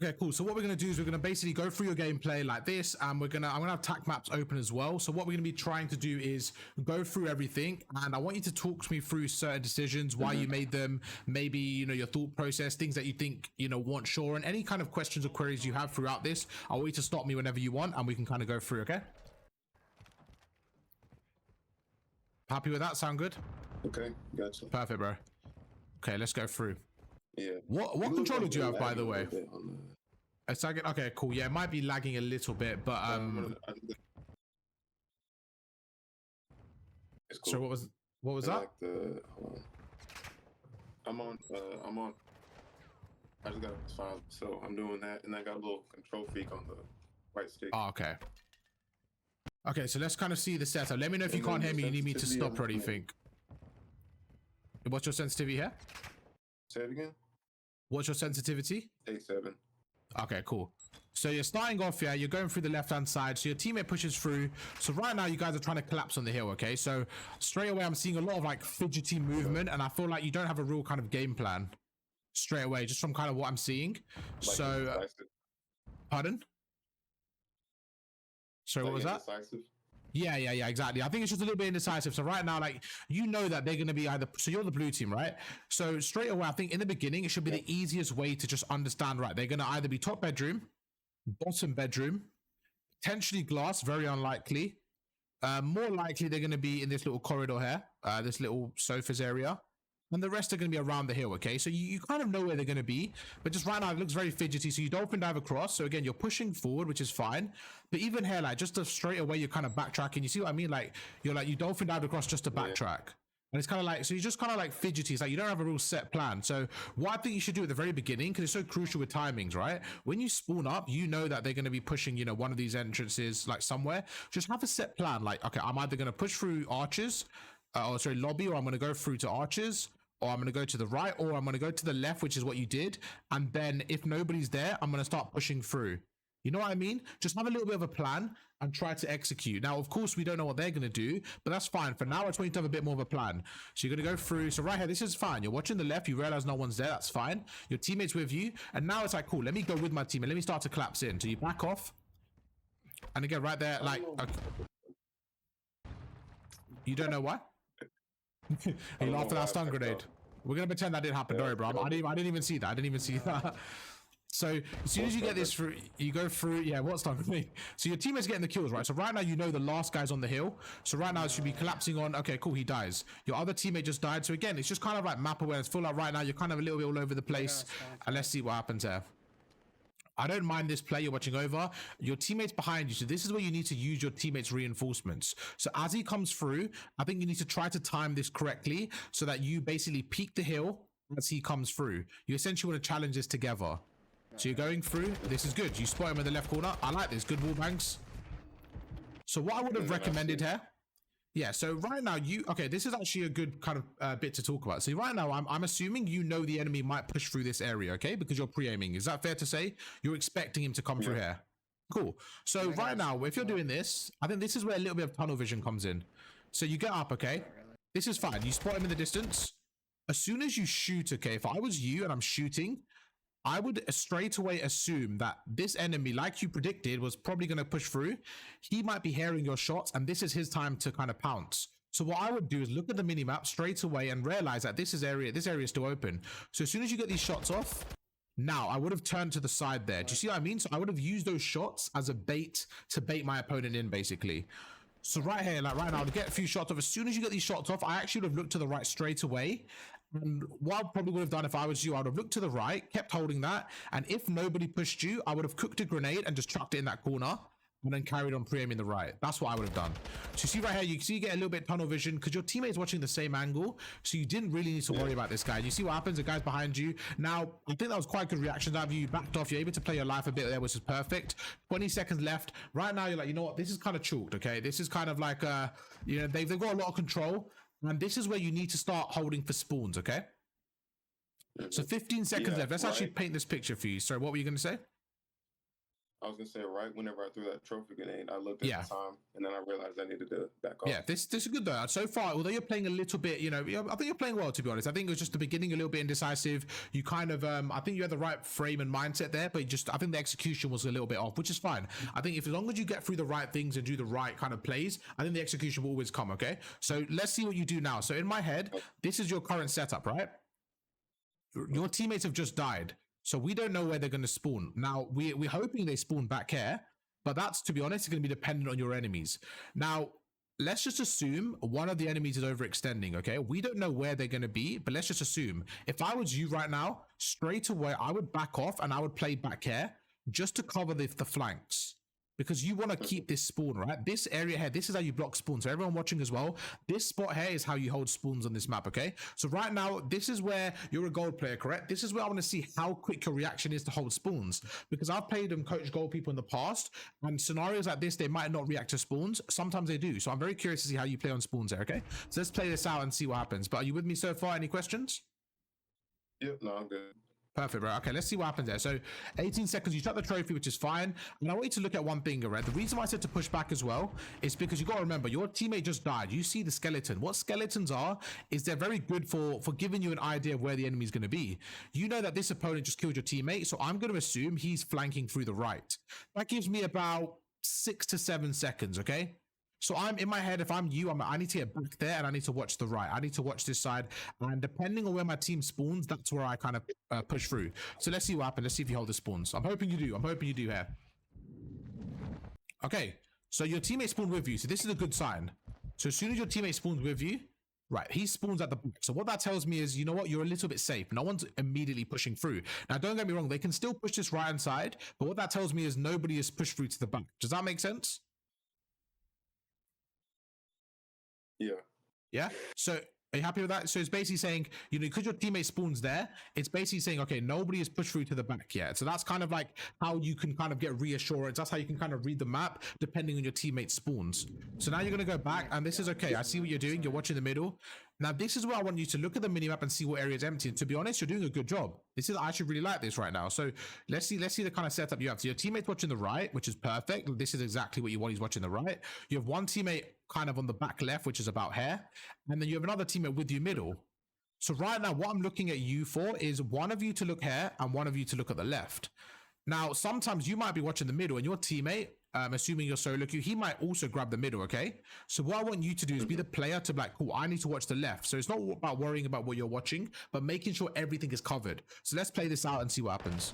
Okay, cool. So what we're going to do is we're going to basically go through your gameplay like this, and I'm going to have tac maps open as well. So what we're going to be trying to do is go through everything, and I want you to talk to me through certain decisions, why you made them, maybe, you know, your thought process, things that you think, you know, weren't sure, and any kind of questions or queries you have throughout this. I want you to stop me whenever you want, and we can kind of go through, okay? Happy with that? Sound good? Okay, gotcha. Perfect, bro. Okay, let's go through. Yeah. What controller do you have, by the way? It's like, okay, cool. Yeah, it might be lagging a little bit, but it's cool. So what was that? Like the I'm on I just got a file, so I'm doing that, and I got a little control freak on the right stick. Oh, okay. Okay, so let's kind of see the setup. Let me know if you can't hear me. You need me to stop or anything. What's your sensitivity here? Say it again. What's your sensitivity? A7. Okay, cool. So you're starting off here, you're going through the left-hand side, so your teammate pushes through. So right now you guys are trying to collapse on the hill, okay? So straight away I'm seeing a lot of like fidgety movement, and I feel like you don't have a real kind of game plan straight away, just from kind of what I'm seeing. Like, so pardon? Sorry, what was that? Indecisive. Yeah, exactly. I think it's just a little bit indecisive. So right now, like, you know that they're going to be either, so you're the blue team, right? So straight away, I think in the beginning, it should be the easiest way to just understand, right? They're going to either be top bedroom, bottom bedroom, potentially glass, very unlikely. More likely, they're going to be in this little corridor here, this little sofas area. And the rest are going to be around the hill, okay? So you kind of know where they're going to be, but just right now it looks very fidgety. So you dolphin dive across. So again, you're pushing forward, which is fine. But even here, like, just to straight away, you're kind of backtracking. You see what I mean? Like, you dolphin dive across just to backtrack. And it's kind of like, so you're just kind of like fidgety. It's like you don't have a real set plan. So what I think you should do at the very beginning, because it's so crucial with timings, right? When you spawn up, you know that they're going to be pushing, you know, one of these entrances like somewhere. Just have a set plan. Like, okay, I'm either going to push through arches, lobby, or I'm going to go through to arches, or I'm going to go to the right, or I'm going to go to the left, which is what you did. And then if nobody's there, I'm going to start pushing through. You know what I mean? Just have a little bit of a plan and try to execute. Now, of course, we don't know what they're going to do, but that's fine. For now, I just want you to have a bit more of a plan. So you're going to go through. So right here, this is fine. You're watching the left. You realize no one's there. That's fine. Your teammate's with you. And now it's like, cool, let me go with my teammate. Let me start to collapse in. So you back off. And again, right there, like, okay. You don't know why? You laughed at that stun grenade. We're gonna pretend that didn't happen. Don't worry, bro. I didn't even see that. I didn't even see that. So as soon as you get this through, you go through. Yeah, what's stun grenade? So your teammate's getting the kills, right? So right now you know the last guy's on the hill. So right now it should be collapsing on. Okay, cool. He dies. Your other teammate just died. So again, it's just kind of like map awareness. Full like right now you're kind of a little bit all over the place. And let's see what happens here. I don't mind this play you're watching over. Your teammate's behind you. So this is where you need to use your teammate's reinforcements. So as he comes through, I think you need to try to time this correctly so that you basically peek the hill as he comes through. You essentially want to challenge this together. So you're going through. This is good. You spot him in the left corner. I like this. Good wall banks. So what I would have recommended here. Yeah, so right now okay, this is actually a good kind of bit to talk about. So right now, I'm assuming you know the enemy might push through this area, okay? Because you're pre-aiming. Is that fair to say? You're expecting him to come through here. Cool. So right now, if you're doing this, I think this is where a little bit of tunnel vision comes in. So you get up, okay? This is fine. You spot him in the distance. As soon as you shoot, okay, if I was you and I'm shooting, I would straight away assume that this enemy, like you predicted, was probably going to push through. He might be hearing your shots, and this is his time to kind of pounce. So what I would do is look at the minimap straight away and realize that this area is still open. So as soon as you get these shots off, now I would have turned to the side there. Do you see what I mean? So I would have used those shots as a bait to bait my opponent in, basically. So right here, like right now, to get a few shots off, as soon as you get these shots off, I actually would have looked to the right straight away. And what I probably would have done if I was you, I would have looked to the right, kept holding that, and if nobody pushed you, I would have cooked a grenade and just chucked it in that corner, and then carried on pre-aiming the right. That's what I would have done. So you see right here, you see you get a little bit tunnel vision because your teammate's watching the same angle, so you didn't really need to worry about this guy. You see what happens? The guy's behind you. Now, I think that was quite good reaction out of you. You backed off. You're able to play your life a bit there, which is perfect. 20 seconds left. Right now, you're like, you know what? This is kind of chalked, okay? This is kind of like, you know, they've got a lot of control, and this is where you need to start holding for spawns, okay? So 15 seconds left. Let's actually paint this picture for you. Sorry, what were you going to say? I was gonna say right whenever I threw that trophy grenade, I looked at Yeah. the time and then I realized I needed to back off. Yeah, this is good though. So far, although you're playing a little bit, you know, I think you're playing well, to be honest. I think it was just the beginning a little bit indecisive. You kind of, I think you had the right frame and mindset there, but I think the execution was a little bit off, which is fine. I think if as long as you get through the right things and do the right kind of plays, I think the execution will always come. Okay, so let's see what you do now. So in my head, this is your current setup, right? Your teammates have just died, so we don't know where they're going to spawn. Now we're hoping they spawn back here, but that's, to be honest, going to be dependent on your enemies. Now let's just assume one of the enemies is overextending. Okay, we don't know where they're going to be, but let's just assume. If I was you right now, straight away I would back off and I would play back here just to cover the flanks, because you want to keep this spawn, right? This area here, this is how you block spawns. So everyone watching as well, this spot here is how you hold spawns on this map, okay? So right now, this is where you're a gold player, correct? This is where I want to see how quick your reaction is to hold spawns, because I've played and coached gold people in the past, and scenarios like this, they might not react to spawns. Sometimes they do. So I'm very curious to see how you play on spawns there, okay? So let's play this out and see what happens. But are you with me so far? Any questions? Yep, no, I'm good. Perfect, bro. Okay, let's see what happens there. So 18 seconds, you shot the trophy, which is fine. And I want you to look at one thing, right? The reason why I said to push back as well is because you got to remember, your teammate just died. You see the skeleton. What skeletons are is they're very good for giving you an idea of where the enemy is going to be. You know that this opponent just killed your teammate, so I'm going to assume he's flanking through the right. That gives me about 6 to 7 seconds, okay? So I'm in my head, if I'm you, I need to get back there and I need to watch the right. I need to watch this side. And depending on where my team spawns, that's where I kind of push through. So let's see what happens. Let's see if you hold the spawns. I'm hoping you do. I'm hoping you do here. Okay. So your teammate spawned with you. So this is a good sign. So as soon as your teammate spawns with you, right, he spawns at the back. So what that tells me is, you know what, you're a little bit safe. No one's immediately pushing through. Now, don't get me wrong. They can still push this right-hand side. But what that tells me is nobody is pushed through to the back. Does that make sense? Yeah. Yeah. So are you happy with that? So it's basically saying, you know, because your teammate spawns there, it's basically saying, okay, nobody is pushed through to the back yet. So that's kind of like how you can kind of get reassurance. That's how you can kind of read the map depending on your teammate spawns. So now you're going to go back and this is okay. I see what you're doing. You're watching the middle. Now, this is where I want you to look at the minimap and see what area is empty. And to be honest, you're doing a good job. I actually really like this right now. So let's see the kind of setup you have. So your teammate's watching the right, which is perfect. This is exactly what you want. He's watching the right. You have one teammate kind of on the back left, which is about here. And then you have another teammate with you middle. So right now, what I'm looking at you for is one of you to look here and one of you to look at the left. Now, sometimes you might be watching the middle and your teammate, assuming you're solo queue, he might also grab the middle, okay? So what I want you to do is be the player to be like, cool, I need to watch the left. So it's not about worrying about what you're watching, but making sure everything is covered. So let's play this out and see what happens.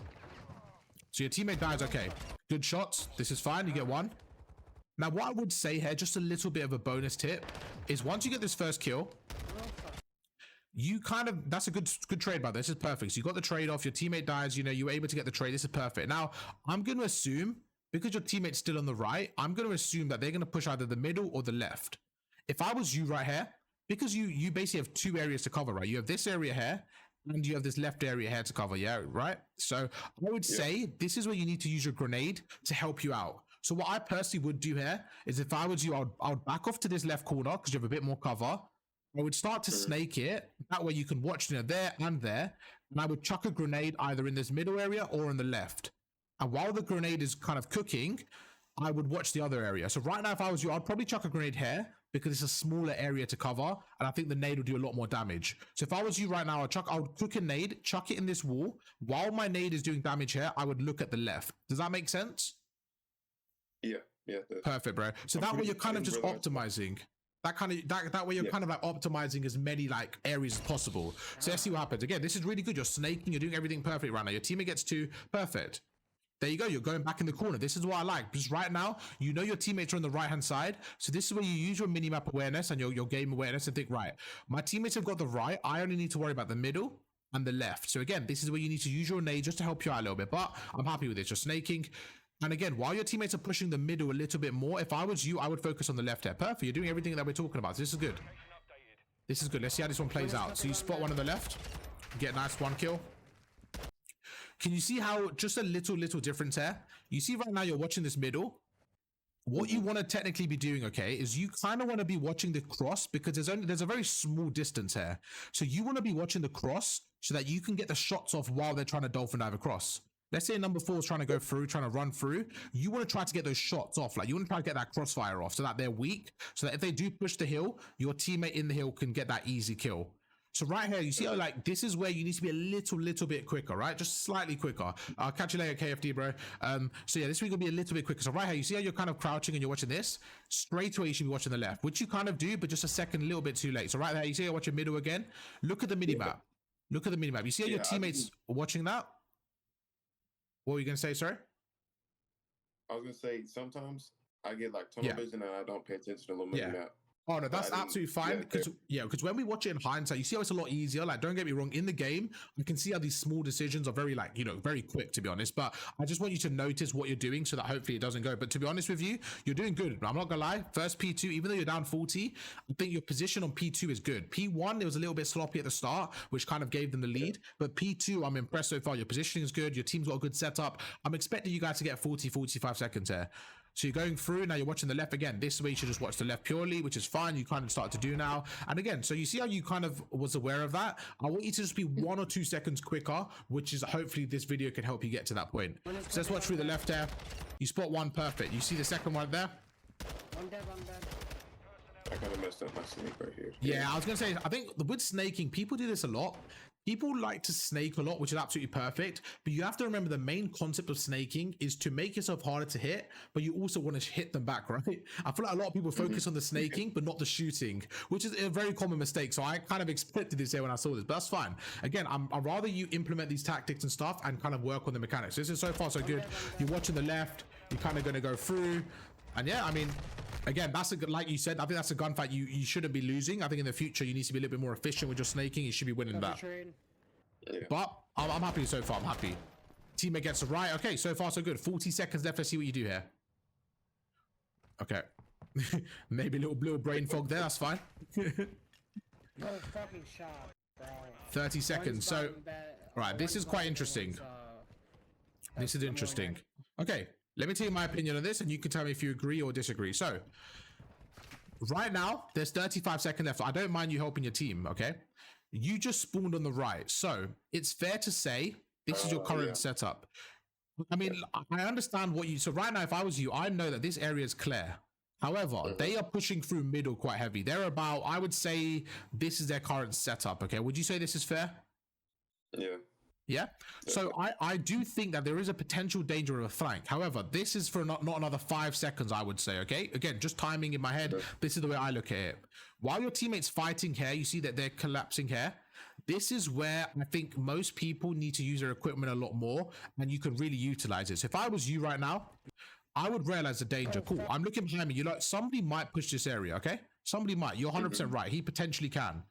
So your teammate dies, okay. Good shots. This is fine. You get one. Now, what I would say here, just a little bit of a bonus tip, is once you get this first kill, you kind of, that's a good trade, by this is perfect. So you got the trade off, your teammate dies, you know, you were able to get the trade. This is perfect. Now, I'm going to assume, because your teammate's still on the right, I'm going to assume that they're going to push either the middle or the left. If I was you right here, because you basically have two areas to cover, right? You have this area here, and you have this left area here to cover, yeah, right? So I would say this is where you need to use your grenade to help you out. So what I personally would do here is if I was you, I would back off to this left corner because you have a bit more cover. I would start to snake it. That way you can watch, you know, there and there. And I would chuck a grenade either in this middle area or on the left. And while the grenade is kind of cooking, I would watch the other area. So right now, if I was you, I'd probably chuck a grenade here because it's a smaller area to cover. And I think the nade will do a lot more damage. So if I was you right now, I would cook a nade, chuck it in this wall. While my nade is doing damage here, I would look at the left. Does that make sense? Yeah. Perfect, bro. So that way you're kind of just optimizing. That way you're kind of like optimizing as many like areas as possible. So let's see what happens. Again, this is really good. You're snaking, you're doing everything perfect right now. Your teammate gets 2, perfect. There you go. You're going back in the corner. This is what I like. Because right now, you know your teammates are on the right-hand side. So this is where you use your minimap awareness and your game awareness and think, right, my teammates have got the right. I only need to worry about the middle and the left. So again, this is where you need to use your nade just to help you out a little bit. But I'm happy with this. You're snaking. And again, while your teammates are pushing the middle a little bit more, if I was you, I would focus on the left here. Perfect. You're doing everything that we're talking about. So this is good. This is good. Let's see how this one plays out. So you spot one on the left. Get a nice 1 kill. Can you see how just a little difference here? You see right now you're watching this middle. What you want to technically be doing, okay, is you kind of want to be watching the cross because there's a very small distance here. So you want to be watching the cross so that you can get the shots off while they're trying to dolphin dive across. let's say number 4 is trying to go through, trying to run through. You want to try to get those shots off. Like you want to try to get that crossfire off so that they're weak. So that if they do push the hill, your teammate in the hill can get that easy kill. So right here, you see how like this is where you need to be a little bit quicker, right? Just slightly quicker. I'll catch you later, KFD, bro. So yeah, this week will be a little bit quicker. So right here, you see how you're kind of crouching and you're watching this? Straight away, you should be watching the left, which you kind of do, but just a second, a little bit too late. So right there, you see you're watching middle again. Look at the mini map. Look at the mini map. You see how your teammates watching that? What were you gonna say? Sorry. I was gonna say sometimes I get like tunnel vision and I don't pay attention to the little mini map. Oh no, that's absolutely fine. Because when we watch it in hindsight, you see how it's a lot easier. Like, don't get me wrong, in the game, you can see how these small decisions are very, like, you know, very quick, to be honest. But I just want you to notice what you're doing so that hopefully it doesn't go. But to be honest with you, you're doing good. I'm not gonna lie. First P2, even though you're down 40, I think your position on P2 is good. P1, it was a little bit sloppy at the start, which kind of gave them the lead. But P2, I'm impressed so far. Your positioning is good. Your team's got a good setup. I'm expecting you guys to get 40, 45 seconds here. So you're going through, now you're watching the left again. This way you should just watch the left purely, which is fine. You kind of start to do now. And again, so you see how you kind of was aware of that? I want you to just be 1 or 2 seconds quicker, which is hopefully this video can help you get to that point. So let's watch through the left there. You spot one, perfect. You see the second one there? I'm dead. I kind of messed up my snake right here. Yeah, I was going to say, I think with snaking, people do this a lot. People like to snake a lot, which is absolutely perfect. But you have to remember the main concept of snaking is to make yourself harder to hit, but you also want to hit them back, right? I feel like a lot of people focus on the snaking, but not the shooting, which is a very common mistake. So I kind of expected this here when I saw this, but that's fine. Again, I'd rather you implement these tactics and stuff and kind of work on the mechanics. This is so far so good. You're watching the left, you're kind of going to go through. And yeah, I mean, again, that's a good, like you said, I think that's a gunfight you shouldn't be losing. I think in the future, you need to be a little bit more efficient with your snaking. You should be winning that. Yeah. But I'm happy so far. I'm happy. Teammate gets it right. Okay, so far so good. 40 seconds left. Let's see what you do here. Okay. Maybe a little brain fog there. That's fine. No fucking shot, bro. 30 seconds. So, right, this is quite interesting. This is interesting. Okay, let me tell you my opinion on this, and you can tell me if you agree or disagree. So, right now, there's 35 seconds left. I don't mind you helping your team, okay? You just spawned on the right. So, it's fair to say this is your current setup. I mean, I understand what you... So, right now, if I was you, I know that this area is clear. However, they are pushing through middle quite heavy. They're about, I would say, this is their current setup, okay? Would you say this is fair? Yeah. Yeah. So I do think that there is a potential danger of a flank. However, this is for not another 5 seconds, I would say. Okay. Again, just timing in my head. This is the way I look at it. While your teammates fighting here, you see that they're collapsing here. This is where I think most people need to use their equipment a lot more, and you can really utilize it. So if I was you right now, I would realize the danger. Cool. I'm looking behind me. You're like, somebody might push this area. Okay. Somebody might. You're 100% right. He potentially can.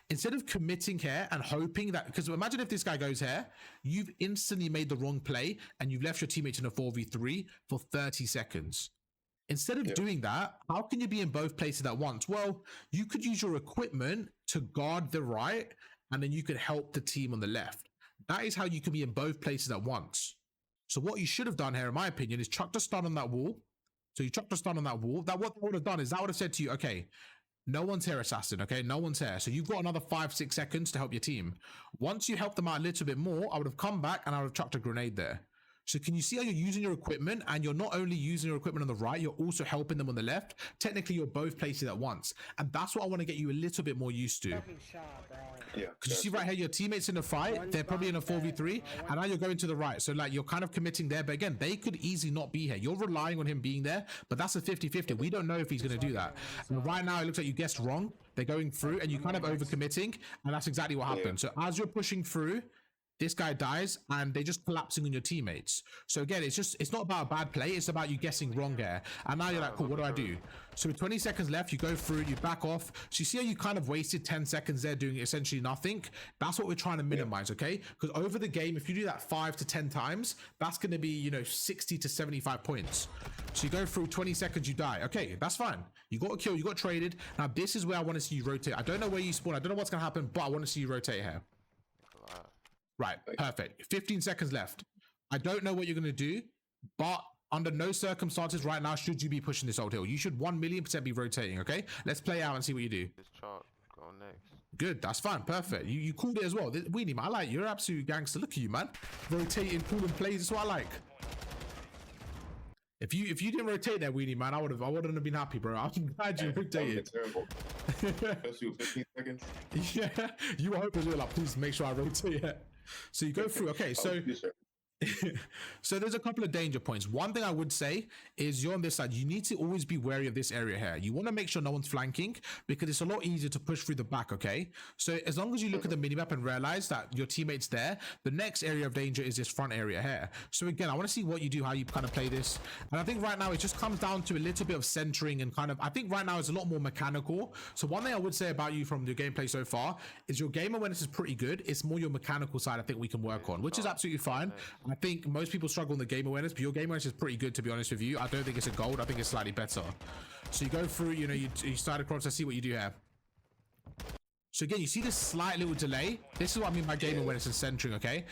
Instead of committing here and hoping that, because imagine if this guy goes here, you've instantly made the wrong play and you've left your teammates in a 4v3 for 30 seconds. Instead of doing that, how can you be in both places at once? Well, you could use your equipment to guard the right, and then you could help the team on the left. That is how you can be in both places at once. So what you should have done here, in my opinion, is chuck the stun on that wall. So you chuck the stun on that wall. That what that would have done is that would have said to you, okay, no one's here, assassin. Okay, no one's here. So you've got another 5-6 seconds to help your team. Once you help them out a little bit more, I would have come back and I would have chucked a grenade there. So can you see how you're using your equipment, and you're not only using your equipment on the right, you're also helping them on the left. Technically, you're both places at once. And that's what I want to get you a little bit more used to. Yeah. Because you see right here, your teammates in a fight, they're probably in a 4v3, and now you're going to the right. So like you're kind of committing there, but again, they could easily not be here. You're relying on him being there, but that's a 50-50. We don't know if he's going to do that. And right now, it looks like you guessed wrong. They're going through, and you're kind of overcommitting, and that's exactly what happened. So as you're pushing through, this guy dies and they're just collapsing on your teammates. So again, it's not about a bad play, it's about you guessing wrong here. And now you're like, cool, what do I do? So with 20 seconds left, you go through, you back off. So you see how you kind of wasted 10 seconds there doing essentially nothing? That's what we're trying to minimize, okay? Because over the game, if you do that 5 to 10 times, that's going to be, you know, 60 to 75 points. So you go through 20 seconds, you die. Okay, that's fine. You got a kill, you got traded. Now this is where I want to see you rotate. I don't know where you spawn, I don't know what's going to happen, but I want to see you rotate here. Right, perfect. 15 seconds left. I don't know what you're going to do, but under no circumstances right now should you be pushing this old hill. You should 1,000,000% be rotating, okay? Let's play out and see what you do. This chart, go next. Good, that's fine, perfect. You called it as well. Weenie, man, I like you. You're an absolute gangster. Look at you, man. Rotating, calling plays. That's what I like. If you didn't rotate there, Weenie, man, I wouldn't have been happy, bro. I'm glad you rotated. Terrible. Especially with 15 seconds. Yeah, you were hoping like, please make sure I rotate it. So you go through. Okay, so. So there's a couple of danger points. One thing I would say is you're on this side. You need to always be wary of this area here. You want to make sure no one's flanking because it's a lot easier to push through the back, okay? So as long as you look at the minimap and realize that your teammate's there, the next area of danger is this front area here. So again, I want to see what you do, how you kind of play this. And I think right now it just comes down to a little bit of centering and kind of, I think right now it's a lot more mechanical. So one thing I would say about you from your gameplay so far is your game awareness is pretty good. It's more your mechanical side I think we can work on, which is absolutely fine. I think most people struggle in the game awareness, but your game awareness is pretty good, to be honest with you. I don't think it's a gold. I think it's slightly better. So you go through, you know, you start across. Let's see what you do here. So again, you see this slight little delay. This is what I mean by game awareness and centering, okay?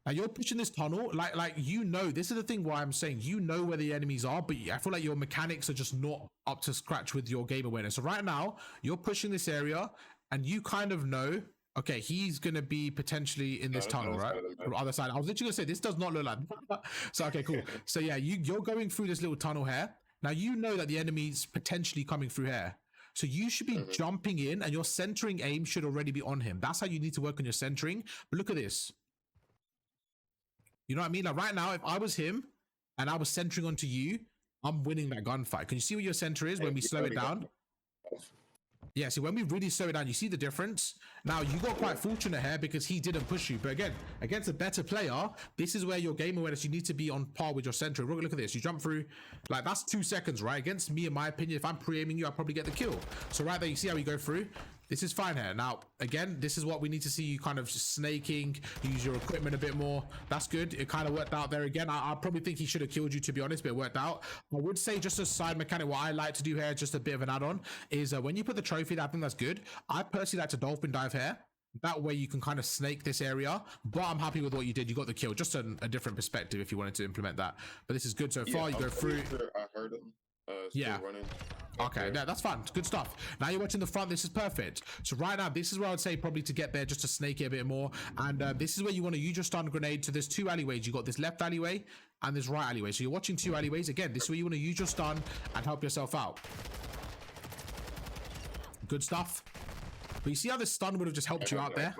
Now you're pushing this tunnel, like you know, this is the thing why I'm saying you know where the enemies are, but I feel like your mechanics are just not up to scratch with your game awareness. So right now, you're pushing this area, and you kind of know, okay, he's going to be potentially in this tunnel, right? From the other side. I was literally going to say, this does not look like that. So, okay, cool. So, yeah, you're going through this little tunnel here. Now, you know that the enemy's potentially coming through here. So, you should be jumping in, and your centering aim should already be on him. That's how you need to work on your centering. But look at this. You know what I mean? Like, right now, if I was him, and I was centering onto you, I'm winning that gunfight. Can you see what your center is when we slow it down? Yeah, see, when we really slow it down, you see the difference. Now, you got quite fortunate here because he didn't push you. But again, against a better player, this is where your game awareness, you need to be on par with your center. Look at this. You jump through, like, that's 2 seconds, right? Against me, in my opinion, if I'm pre-aiming you, I'll probably get the kill. So right there, you see how we go through? This is fine here. Now, again, this is what we need to see you kind of snaking, use your equipment a bit more. That's good. It kind of worked out there again. I probably think he should have killed you, to be honest, but it worked out. I would say just a side mechanic, what I like to do here, just a bit of an add-on, is when you put the trophy there, I think that's good. I personally like to dolphin dive here. That way you can kind of snake this area, but I'm happy with what you did. You got the kill, just a different perspective if you wanted to implement that. But this is good so far. You go through. I heard him. Yeah. Running. Okay, yeah, that's fine. Good stuff. Now you're watching the front. This is perfect. So right now, this is where I would say probably to get there, just to snake it a bit more. And this is where you want to use your stun grenade. So there's 2 alleyways. You got this left alleyway and this right alleyway. So you're watching 2 alleyways. Again, this is where you want to use your stun and help yourself out. Good stuff. But you see how this stun would have just helped you out there?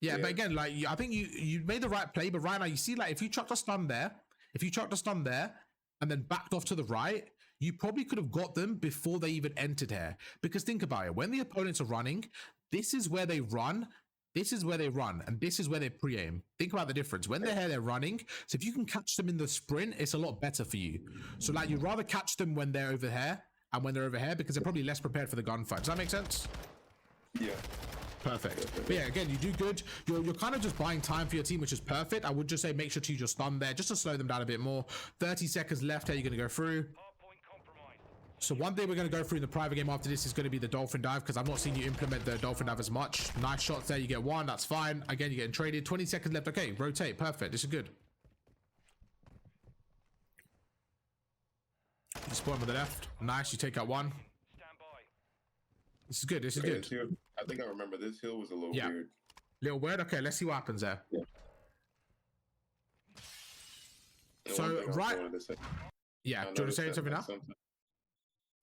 Yeah, but again, like I think you made the right play. But right now, you see, like if you chucked a stun there, and then backed off to the right, you probably could have got them before they even entered here. Because think about it, when the opponents are running, this is where they run, this is where they run, and this is where they pre-aim. Think about the difference. When they're here, they're running. So if you can catch them in the sprint, it's a lot better for you. So like you'd rather catch them when they're over here and when they're over here because they're probably less prepared for the gunfight. Does that make sense? Yeah. Perfect. But yeah, again, you do good. You're kind of just buying time for your team, which is perfect. I would just say make sure to use your stun there just to slow them down a bit more. 30 seconds left here. You're going to go through. So one thing we're going to go through in the private game after this is going to be the dolphin dive because I've not seen you implement the dolphin dive as much. Nice shots there. You get 1. That's fine. Again, you're getting traded. 20 seconds left. Okay, rotate. Perfect. This is good. You spawn on the left. Nice. You take out 1. This is good. This is good. Hill, I think I remember this hill was a little weird. Little weird? Okay, let's see what happens there. Yeah. So, right. Yeah, do you want to say something now?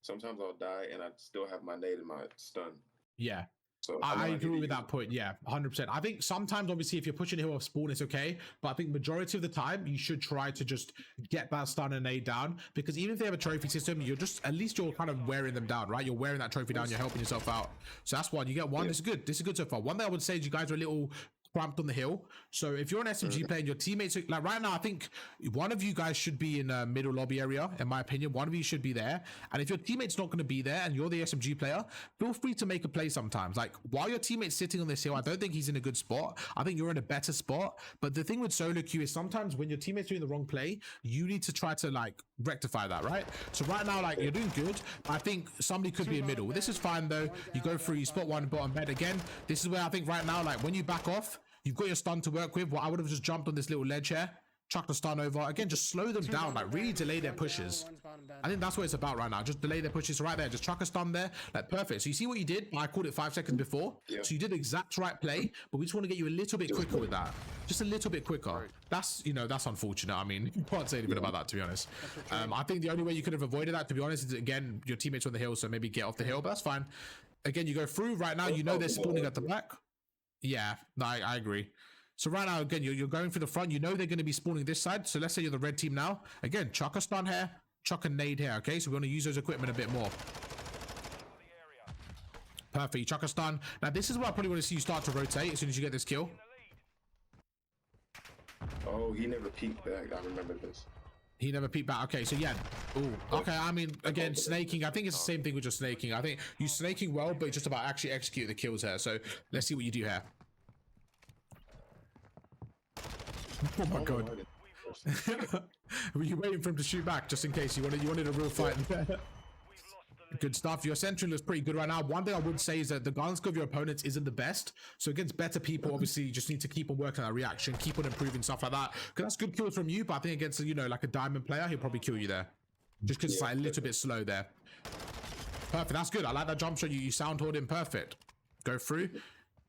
Sometimes I'll die and I still have my nade and my stun. Yeah. So I agree with that point. Yeah, 100%. I think sometimes, obviously, if you're pushing a hill off spawn, it's okay. But I think majority of the time, you should try to just get that stun and nade down. Because even if they have a trophy system, you're just, at least you're kind of wearing them down, right? You're wearing that trophy down. You're helping yourself out. So that's 1. You get 1. Yeah. This is good. This is good so far. One thing I would say is you guys are a little cramped on the hill. So if you're an SMG player and your teammates, like right now, I think one of you guys should be in a middle lobby area, in my opinion. One of you should be there. And if your teammate's not going to be there and you're the SMG player, feel free to make a play sometimes. Like while your teammate's sitting on this hill, I don't think he's in a good spot. I think you're in a better spot. But the thing with solo queue is sometimes when your teammate's doing the wrong play, you need to try to like rectify that, right? So right now, like you're doing good. I think somebody could be in middle. This is fine though. You go through, you spot 1 bottom bed again. This is where I think right now, like when you back off, you've got your stun to work with. Well, I would have just jumped on this little ledge here chuck the stun over. Again, just slow them down, like really delay their pushes. I think that's what it's about right now. Just delay their pushes right there. Just chuck a stun there. Like perfect. So you see what you did? I called it 5 seconds before. Yeah. So you did the exact right play, but we just want to get you a little bit quicker with that. Just a little bit quicker. That's, you know, that's unfortunate. I mean, you can't say anything about that, to be honest. I think the only way you could have avoided that, to be honest, is again, your teammates on the hill, so maybe get off the hill, but that's fine. Again, you go through right now, you know they're spawning at the back. Yeah, no, I agree. So right now, again, you're going through the front. You know they're going to be spawning this side. So let's say you're the red team now. Again, chuck a stun here, chuck a nade here, okay? So we want to use those equipment a bit more. Perfect. You chuck a stun. Now, this is where I probably want to see you start to rotate as soon as you get this kill. Oh, he never peeked back. I remember this. He never peeked back. Okay, so yeah. Ooh, okay, I mean, again, snaking. I think it's the same thing with just snaking. I think you're snaking well, but it's just about actually execute the kills here. So let's see what you do here. Oh my god. Were you waiting for him to shoot back just in case you wanted a real fight? Good stuff. Your sentry looks pretty good right now. One thing I would say is that the gun skill of your opponents isn't the best. So against better people, obviously, you just need to keep on working on that reaction, keep on improving stuff like that. Because that's good kills from you, but I think against, you know, like a diamond player, he'll probably kill you there. Just because it's like a little bit slow there. Perfect. That's good. I like that jump shot. You sound hold him perfect. Go through.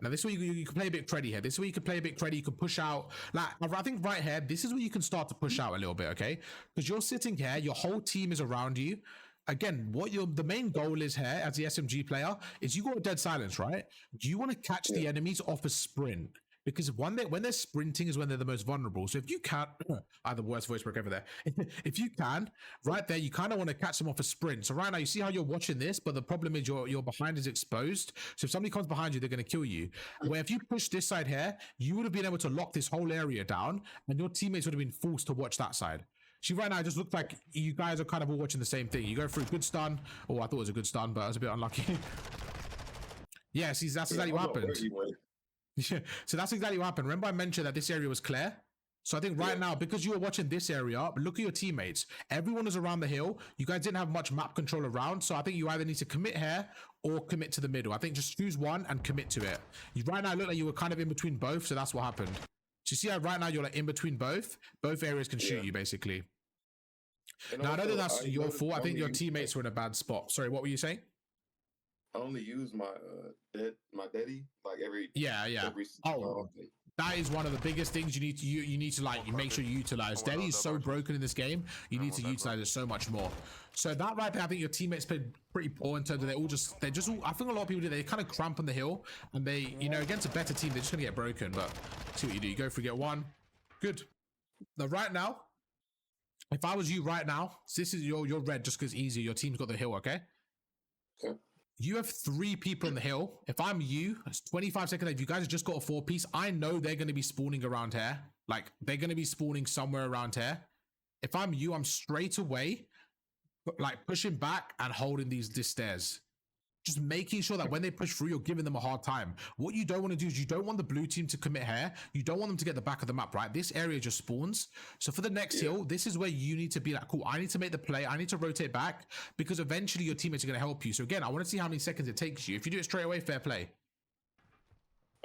Now, this is where you can play a bit creddy here. This is where you can play a bit creddy. You can push out. Like, I think right here, this is where you can start to push out a little bit, okay? Because you're sitting here, your whole team is around you. Again, what the main goal is here as the SMG player is you got a dead silence, right? You want to catch the enemies off a sprint. Because when they're sprinting is when they're the most vulnerable. So if you can, I have the worst voice break over there. If you can, right there, you kind of want to catch them off a sprint. So right now, you see how you're watching this, but the problem is your behind is exposed. So if somebody comes behind you, they're going to kill you. Where if you push this side here, you would have been able to lock this whole area down, and your teammates would have been forced to watch that side. See, right now, it just looked like you guys are kind of all watching the same thing. You go through good stun. Oh, I thought it was a good stun, but I was a bit unlucky. Yeah, see, that's exactly what happened. Yeah, so that's exactly what happened. Remember I mentioned that this area was clear? So I think right now, because you were watching this area, look at your teammates. Everyone is around the hill. You guys didn't have much map control around. So I think you either need to commit here or commit to the middle. I think just choose one and commit to it. Right now, it looked like you were kind of in between both. So that's what happened. So you see how right now you're like in between both? Both areas can shoot you basically. And now, I don't think that's your fault. I think your teammates were in a bad spot. Sorry, what were you saying? I only use my daddy like every every that is one of the biggest things you need to like make sure you utilize. Daddy is so broken in this game, you need to utilize it so much more. So that right there, I think your teammates played pretty poor in terms of they're just all, I think a lot of people do, they kind of cramp on the hill, and they, you know, against a better team, they're just gonna get broken. But see what you do. You go for get one. Good. Now right now, if I was you right now, so this is your red just because easier. Your team's got the hill, okay? Okay. You have 3 people on the hill. If I'm you, it's 25 seconds. If you guys have just got a 4-piece, I know they're going to be spawning around here. Like, they're going to be spawning somewhere around here. If I'm you, I'm straight away, like, pushing back and holding these stairs. Just making sure that when they push through, you're giving them a hard time. What you don't want to do is you don't want the blue team to commit here. You don't want them to get the back of the map, right? This area just spawns. So for the next hill, this is where you need to be like, cool, I need to make the play. I need to rotate back because eventually your teammates are going to help you. So again, I want to see how many seconds it takes you. If you do it straight away, fair play.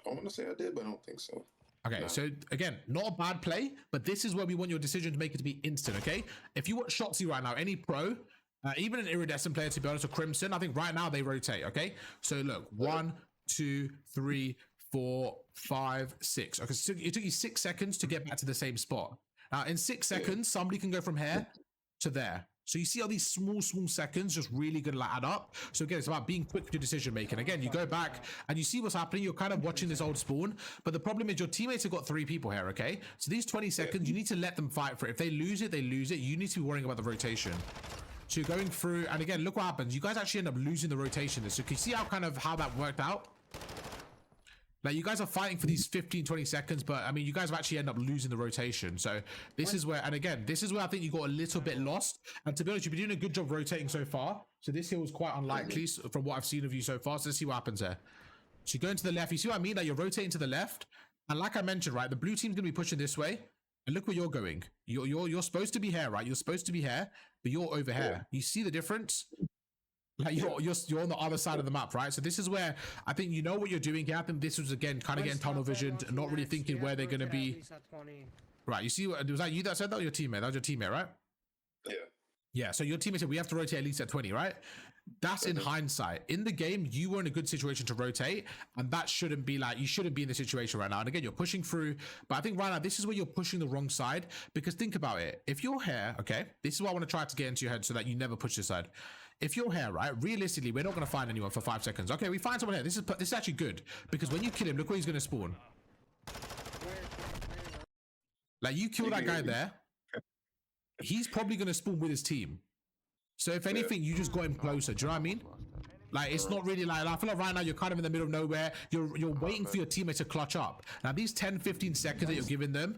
I want to say I did, but I don't think so. Okay, so again, not a bad play, but this is where we want your decision maker to be instant, okay? If you watch Shotzi right now, any pro, even an iridescent player, to be honest, or Crimson, I think right now they rotate, okay? So look, 1, 2, 3, 4, 5, 6. Okay, so it took you 6 seconds to get back to the same spot. Now, in 6 seconds, somebody can go from here to there. So you see how these small seconds just really gonna like add up. So again, it's about being quick with your decision making. Again, you go back and you see what's happening. You're kind of watching this old spawn, but the problem is your teammates have got 3 people here, okay? So these 20 seconds, you need to let them fight for it. If they lose it, they lose it. You need to be worrying about the rotation. So you're going through, and again, look what happens. You guys actually end up losing the rotation. So can you see how that worked out? Like, you guys are fighting for these 15, 20 seconds, but I mean, you guys have actually end up losing the rotation. So this is where, and again, this is where I think you got a little bit lost. And to be honest, you've been doing a good job rotating so far. So this hill was quite unlikely from what I've seen of you so far. So let's see what happens there. So you go into the left. You see what I mean? Like, you're rotating to the left. And like I mentioned, right, the blue team's going to be pushing this way. And look where you're going. You're supposed to be here, right? You're supposed to be here, but you're over here. You see the difference? Like you're on the other side of the map, right? So this is where I think you know what you're doing here. I think this was again kind of getting tunnel visioned and not really thinking where they're going to be. Right, you see, was that you that said that or your teammate? That was your teammate, right? Yeah. Yeah, so your teammate said we have to rotate at least at 20, right? That's in hindsight. In the game, you were in a good situation to rotate, and that shouldn't be like, you shouldn't be in the situation right now. And again, you're pushing through, but I think right now, this is where you're pushing the wrong side, because think about it. If you're here, okay, this is what I want to try to get into your head so that you never push this side. If you're here, right, realistically, we're not going to find anyone for 5 seconds. Okay, we find someone here. This is actually good, because when you kill him, look where he's going to spawn. Like, you kill that guy there, he's probably going to spawn with his team. So if anything, you just got him closer. Do you know what I mean? Like, it's not really like, I feel like right now you're kind of in the middle of nowhere. You're waiting for your teammates to clutch up. Now, these 10, 15 seconds that you're giving them,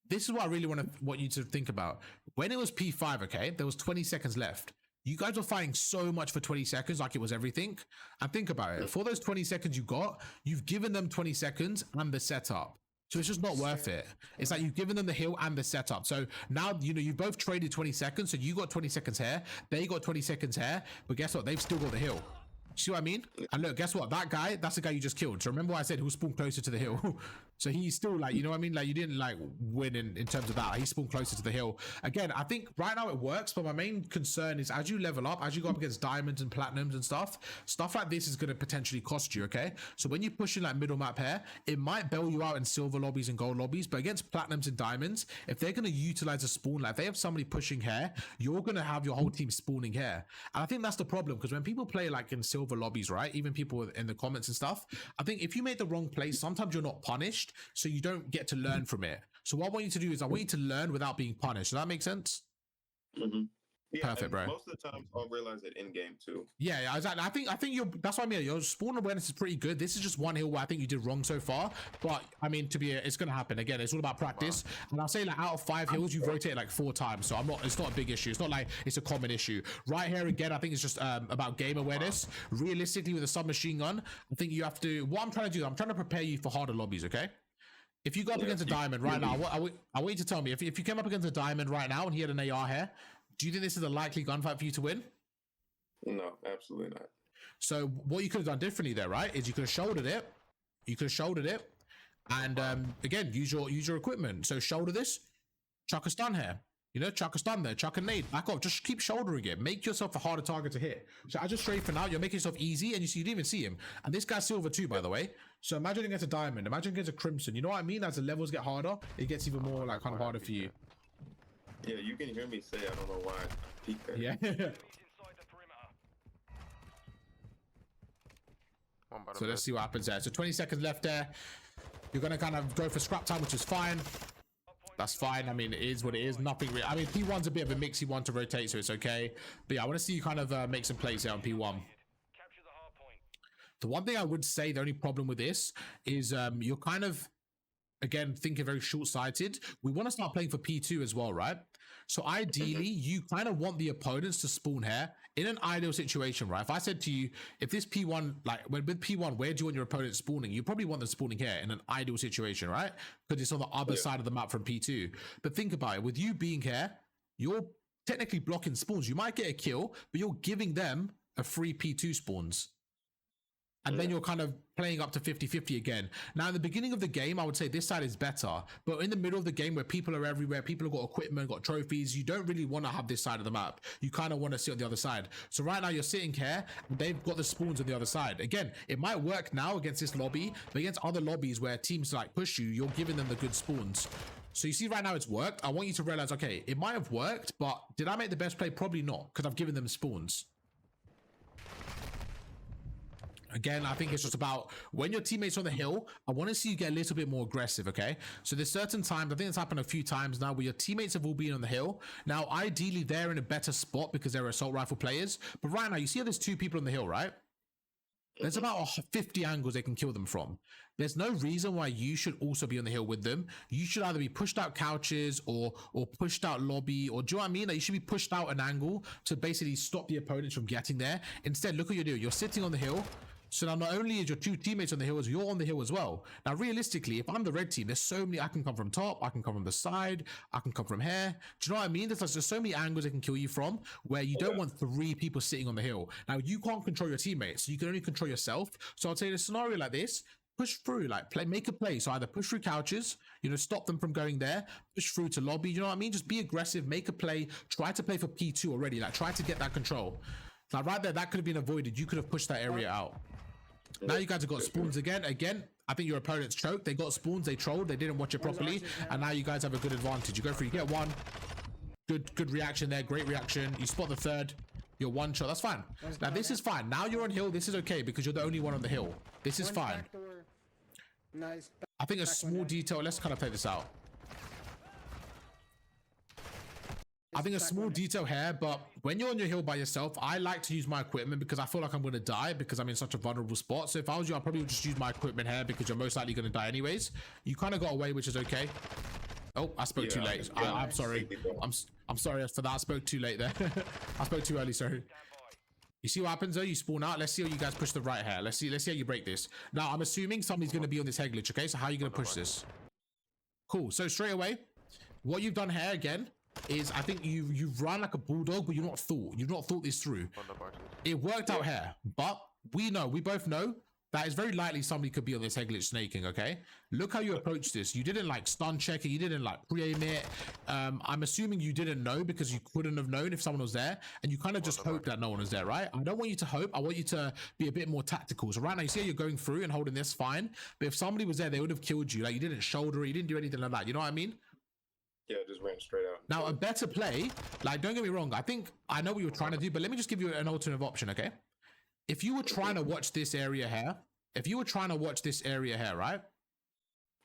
this is what I really want you to think about. When it was P5, okay, there was 20 seconds left. You guys were fighting so much for 20 seconds like it was everything. And think about it. For those 20 seconds you got, you've given them 20 seconds and the setup. So it's just not worth it. It's like you've given them the heal and the setup. So now, you know, you both traded 20 seconds. So you got 20 seconds here. They got 20 seconds here. But guess what? They've still got the heal. See what I mean? And look, guess what? That guy, that's the guy you just killed. So remember what I said, who spawned closer to the hill. So he's still like, you know what I mean? Like, you didn't like win in terms of that. He spawned closer to the hill. Again, I think right now it works, but my main concern is as you level up, as you go up against diamonds and platinums and stuff like this is going to potentially cost you, okay? So when you push in like middle map here, it might bail you out in silver lobbies and gold lobbies, but against platinums and diamonds, if they're going to utilize a spawn, like if they have somebody pushing here, you're going to have your whole team spawning here. And I think that's the problem, because when people play like in silver lobbies, right? Even people in the comments and stuff, I think if you make the wrong place, sometimes you're not punished, so you don't get to learn from it. So what I want you to do is I want you to learn without being punished. Does that make sense? Mm-hmm. Yeah, perfect, bro. Most of the time, I'll realize it in game too. Yeah, exactly. I think you're. That's what I mean. Your spawn awareness is pretty good. This is just one hill where I think you did wrong so far. But I mean, it's gonna happen again. It's all about practice. And I'll say like out of 5 hills, you've rotated like 4 times. So it's not a big issue. It's not like it's a common issue. Right here again, I think it's just about game awareness. Realistically, with a submachine gun, I think you have to. What I'm trying to do, I'm trying to prepare you for harder lobbies. Okay. If you go up against a diamond right now, I want you to tell me if you came up against a diamond right now and he had an AR here. Do you think this is a likely gunfight for you to win? No, absolutely not. So what you could have done differently there, right, is you could have shouldered it. And again, use your equipment. So shoulder this, chuck a stun here. You know, chuck a stun there, chuck a nade, back off. Just keep shouldering it. Make yourself a harder target to hit. So as you're strafing out, you're making yourself easy, and you didn't even see him. And this guy's silver too, by the way. So imagine against a diamond, imagine against a crimson. You know what I mean? As the levels get harder, it gets even more like kind of harder for you. Yeah, you can hear me say, I don't know why I peeked there. Yeah. So let's see what happens there. So 20 seconds left there. You're going to kind of go for scrap time, which is fine. That's fine. I mean, it is what it is. Nothing really. I mean, P1's a bit of a mixy one to rotate, so it's okay. But yeah, I want to see you kind of make some plays there on P1. The one thing I would say, the only problem with this is you're kind of, again, thinking very short-sighted. We want to start playing for P2 as well, right? So ideally, you kind of want the opponents to spawn here in an ideal situation, right? If I said to you, if this P1, like with P1, where do you want your opponent spawning? You probably want them spawning here in an ideal situation, right? Because it's on the other side of the map from P2. But think about it. With you being here, you're technically blocking spawns. You might get a kill, but you're giving them a free P2 spawns. And then you're kind of playing up to 50-50 again. Now, in the beginning of the game, I would say this side is better. But in the middle of the game where people are everywhere, people have got equipment, got trophies, you don't really want to have this side of the map. You kind of want to sit on the other side. So right now, you're sitting here, and they've got the spawns on the other side. Again, it might work now against this lobby, but against other lobbies where teams like push you, you're giving them the good spawns. So you see right now it's worked. I want you to realize, okay, it might have worked, but did I make the best play? Probably not, because I've given them spawns. Again, I think it's just about when your teammates are on the hill, I want to see you get a little bit more aggressive, okay? So there's certain times, I think it's happened a few times now, where your teammates have all been on the hill. Now, ideally, they're in a better spot because they're assault rifle players. But right now, you see how there's 2 people on the hill, right? There's about 50 angles they can kill them from. There's no reason why you should also be on the hill with them. You should either be pushed out couches or pushed out lobby, or do you know what I mean? Like, you should be pushed out an angle to basically stop the opponents from getting there. Instead, look what you're doing. You're sitting on the hill. So now not only is your 2 teammates on the hill, as you're on the hill as well. Now, realistically, if I'm the red team, there's so many, I can come from top, I can come from the side, I can come from here. Do you know what I mean? There's so many angles they can kill you from where you don't want 3 people sitting on the hill. Now, you can't control your teammates, so you can only control yourself. So I'd say in a scenario like this, push through, like make a play. So either push through couches, you know, stop them from going there, push through to lobby, you know what I mean? Just be aggressive, make a play, try to play for P2 already, like try to get that control. Like right there, that could have been avoided. You could have pushed that area out. Now you guys have got spawns again. I think your opponents choked. They got spawns, they trolled, they didn't watch it properly, and now you guys have a good advantage. You go through, you get one. Good reaction there, great reaction. You spot the third, you're one shot, that's fine. Now this is fine. Now you're on hill, this is okay because you're the only one on the hill. This is fine. Nice. I think a small detail, let's kind of play this out. I think a small detail here, but when you're on your hill by yourself, I like to use my equipment because I feel like I'm going to die because I'm in such a vulnerable spot. So if I was you, I probably would just use my equipment here because you're most likely going to die anyways. You kind of got away, which is okay. Oh, I spoke too late. I'm sorry. I'm sorry for that. I spoke too late there. I spoke too early, sorry. You see what happens though? You spawn out. Let's see how you guys push the right here. Let's see how you break this. Now, I'm assuming somebody's going to be on this head glitch, okay? So how are you going to push this? Cool. So straight away, what you've done here again is I think you've run like a bulldog, but you've not thought this through. It worked out here, but we both know that it's very likely somebody could be on this head glitch snaking, okay? Look how you approach this. You didn't like stun check it, you didn't like pre-aim it. I'm assuming you didn't know because you couldn't have known if someone was there, and you kind of just hope that no one was there, right? I don't want you to hope, I want you to be a bit more tactical. So right now you see how you're going through and holding this, fine, but if somebody was there, they would have killed you. Like you didn't shoulder it, you didn't do anything like that, you know what I mean? Yeah, just ran straight out. Now, a better play, like, don't get me wrong, I think I know what you were trying to do, but let me just give you an alternative option, okay? If you were trying to watch this area here, right?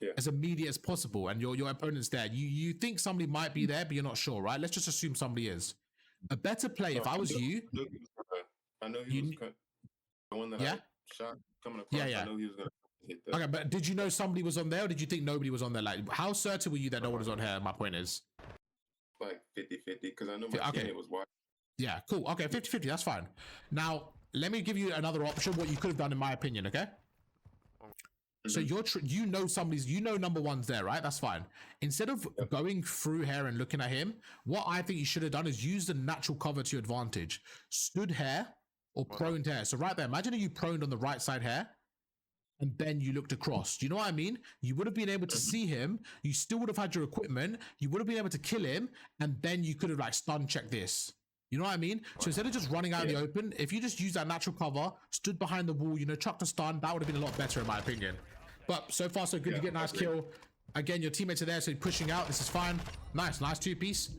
Yeah. As immediate as possible, and your opponent's there, you think somebody might be there, but you're not sure, right? Let's just assume somebody is. A better play, if I was you... I know he was the one that I shot coming across. I know he was going to... Okay, but did you know somebody was on there, or did you think nobody was on there? Like, how certain were you that no one was on here? My point is, like 50-50, because I know my teammate was watching. Yeah, cool. Okay, 50-50, that's fine. Now, let me give you another option, what you could have done, in my opinion, okay? So you know number one's there, right? That's fine. Instead of going through here and looking at him, what I think you should have done is use the natural cover to your advantage. Stood here or proned here. So right there, imagine if you proned on the right side here, and then you looked across. Do you know what I mean? You would have been able to see him. You still would have had your equipment. You would have been able to kill him. And then you could have like stun checked this. You know what I mean? So instead of just running out in the open, if you just use that natural cover, stood behind the wall, you know, chucked a stun, that would have been a lot better in my opinion. But so far so good. You get a nice kill. Again, your teammates are there, so you're pushing out. This is fine. Nice two-piece.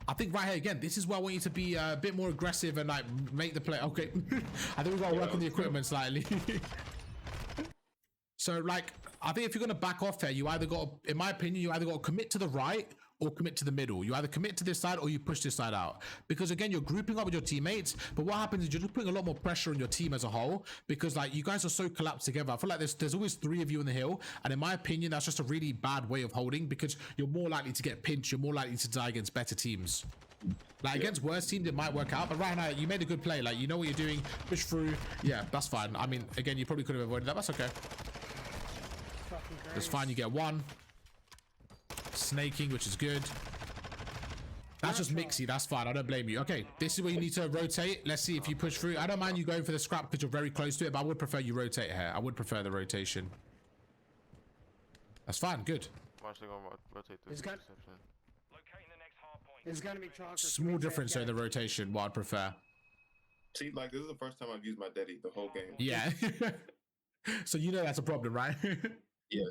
I think right here, again, this is where I want you to be a bit more aggressive and like make the play. Okay, I think we've got to work on the equipment slightly. So like, I think if you're going to back off here, you either got, in my opinion, you either got to commit to the right or commit to the middle. You either commit to this side or you push this side out. Because again, you're grouping up with your teammates, but what happens is you're just putting a lot more pressure on your team as a whole, because like you guys are so collapsed together. I feel like there's always three of you in the hill, and in my opinion, that's just a really bad way of holding, because you're more likely to get pinched, you're more likely to die against better teams. Like against worse teams, it might work out, but right now, you made a good play. Like, you know what you're doing, push through. Yeah, that's fine. I mean, again, you probably could have avoided that. That's okay. That's fine. You get one. Snaking, which is good. That's just mixy. That's fine. I don't blame you. Okay, this is where you need to rotate. Let's see if you push through. I don't mind you going for the scrap because you're very close to it, but I would prefer you rotate here. I would prefer the rotation. That's fine. Good. It's gonna be chalk. Small difference in the rotation. What I'd prefer. See, like, this is the first time I've used my daddy the whole game. Yeah. So you know that's a problem, right? Yes.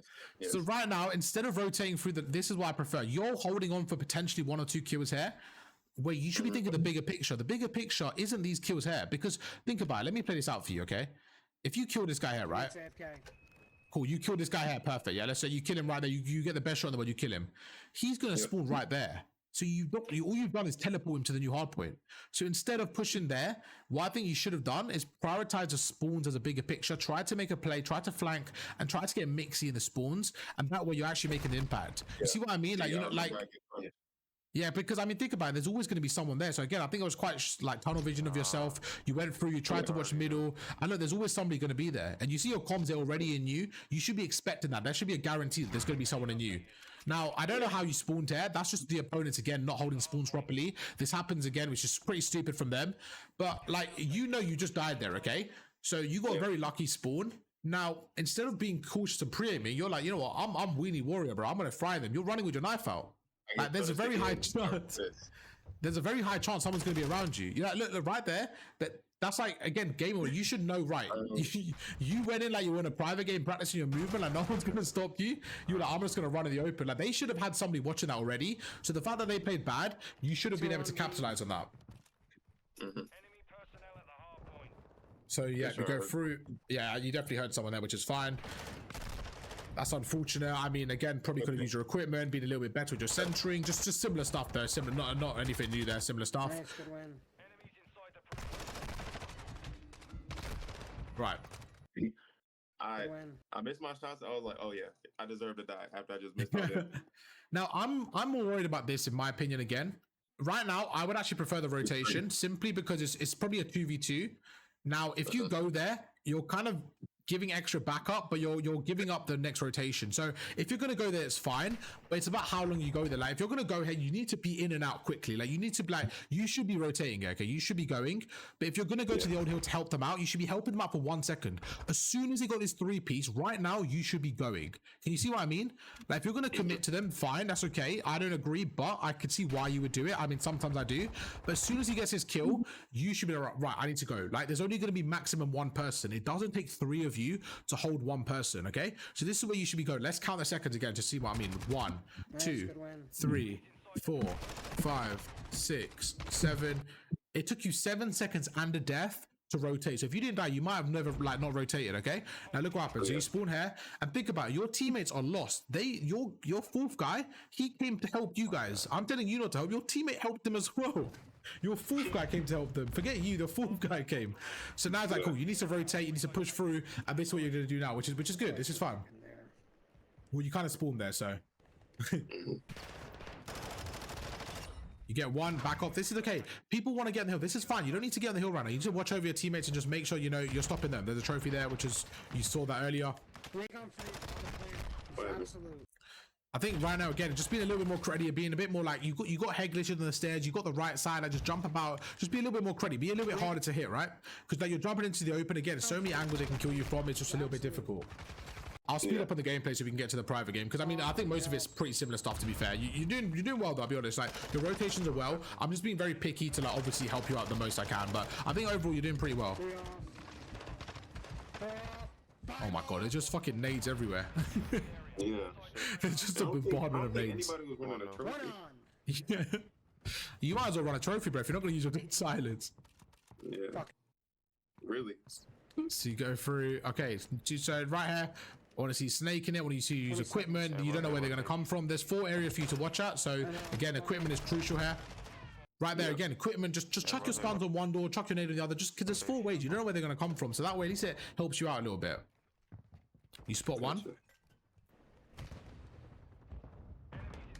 So right now, instead of rotating through this is what I prefer. You're holding on for potentially 1 or 2 kills here, where you should be thinking the bigger picture. The bigger picture isn't these kills here, because think about it. Let me play this out for you, okay? If you kill this guy here, right? Cool, you kill this guy here, perfect. Yeah, let's say you kill him right there. You get the best shot in the world, you kill him. He's gonna spawn right there. So all you've done is teleport him to the new hard point. So instead of pushing there, what I think you should have done is prioritize the spawns as a bigger picture. Try to make a play, try to flank, and try to get mixy in the spawns. And that way you're actually making an impact. You see what I mean? Like, you know, like... Yeah, because I mean, think about it. There's always going to be someone there. So again, I think it was quite like tunnel vision of yourself. You went through, you tried to watch middle. I know there's always somebody going to be there. And you see your comms there already in you. You should be expecting that. There should be a guarantee that there's going to be someone in you. Now, I don't know how you spawned here. That's just the opponents, again, not holding spawns properly. This happens again, which is pretty stupid from them. But like, you know, you just died there, okay? So you got a very lucky spawn. Now, instead of being cautious and pre-aiming, you're like, you know what? I'm Weenie Warrior, bro. I'm gonna fry them. You're running with your knife out. Like, there's a very high chance. There's a very high chance someone's gonna be around you. You're like, look right there. That's like, again, gamer. You should know, right? You went in like you were in a private game, practicing your movement. Like no one's gonna stop you. You're like, I'm just gonna run in the open. Like they should have had somebody watching that already. So the fact that they played bad, you should have been able to capitalize on that. So yeah, you go through. Yeah, you definitely heard someone there, which is fine. That's unfortunate. I mean, again, probably could have used your equipment, been a little bit better with your centering, just similar stuff though. Similar, not anything new there. Similar stuff. Nice, good win. Right. I missed my shots. I was like, oh yeah, I deserve to die after I just missed my Now I'm more worried about this in my opinion again. Right now, I would actually prefer the rotation simply because it's probably a 2v2. Now, if you go there, you're kind of giving extra backup, but you're giving up the next rotation. So if you're gonna go there, it's fine, but it's about how long you go there. Like if you're gonna go here, you need to be in and out quickly. Like you need to be like, you should be rotating, okay? You should be going. But if you're gonna go to the old hill to help them out, you should be helping them out for 1 second. As soon as he got this 3-piece, right now you should be going. Can you see what I mean? Like if you're gonna commit to them, fine, that's okay. I don't agree, but I could see why you would do it. I mean, sometimes I do. But as soon as he gets his kill, you should be like, right, I need to go. Like there's only gonna be maximum 1 person. It doesn't take 3 of you to hold 1 person, okay? So this is where you should be going. Let's count the seconds again to see what I mean. 1, 2, 3, 4, 5, 6, 7. It took you 7 seconds and a death to rotate. So if you didn't die, you might have never like not rotated, okay? Now look what happens. So you spawn here and think about it. Your teammates are lost. Your 4th guy, he came to help you guys. I'm telling you not to help. Your teammate helped them as well. Your 4th guy came to help them. Forget you, the 4th guy came. So now it's like, cool, you need to rotate, you need to push through, and this is what you're gonna do now, which is good. This is fine. Well, you kind of spawned there, so you get 1 back off. This is okay. People want to get on the hill. This is fine. You don't need to get on the hill right now. You need to watch over your teammates and just make sure you know you're stopping them. There's a trophy there, which is, you saw that earlier. I think right now, again, just being a little bit more cruddy, being a bit more like, you got head glitches on the stairs, you got the right side, like just jump about, just be a little bit more cruddy, be a little bit harder to hit, right? Because like you're jumping into the open again, so many angles they can kill you from, it's just a little bit difficult. I'll speed up on the gameplay so we can get to the private game, because I mean, I think most of it's pretty similar stuff, to be fair. You're doing well though, I'll be honest. Like your rotations are well. I'm just being very picky to like obviously help you out the most I can, but I think overall you're doing pretty well. Oh my god, there's just fucking nades everywhere. Yeah. It's just a bombardment of nades. Yeah. You might as well run a trophy, bro, if you're not going to use your dead silence. Yeah. Really? So you go through. Okay, so right here, I want to see snake in it. I want to see you use equipment. You don't know where they're going to come from. There's 4 areas for you to watch out. So again, equipment is crucial here. Right there, again, equipment. Just chuck your stuns on one door, chuck your nade on the other. Just because there's 4 ways. You don't know where they're going to come from. So that way, at least it helps you out a little bit. You spot one.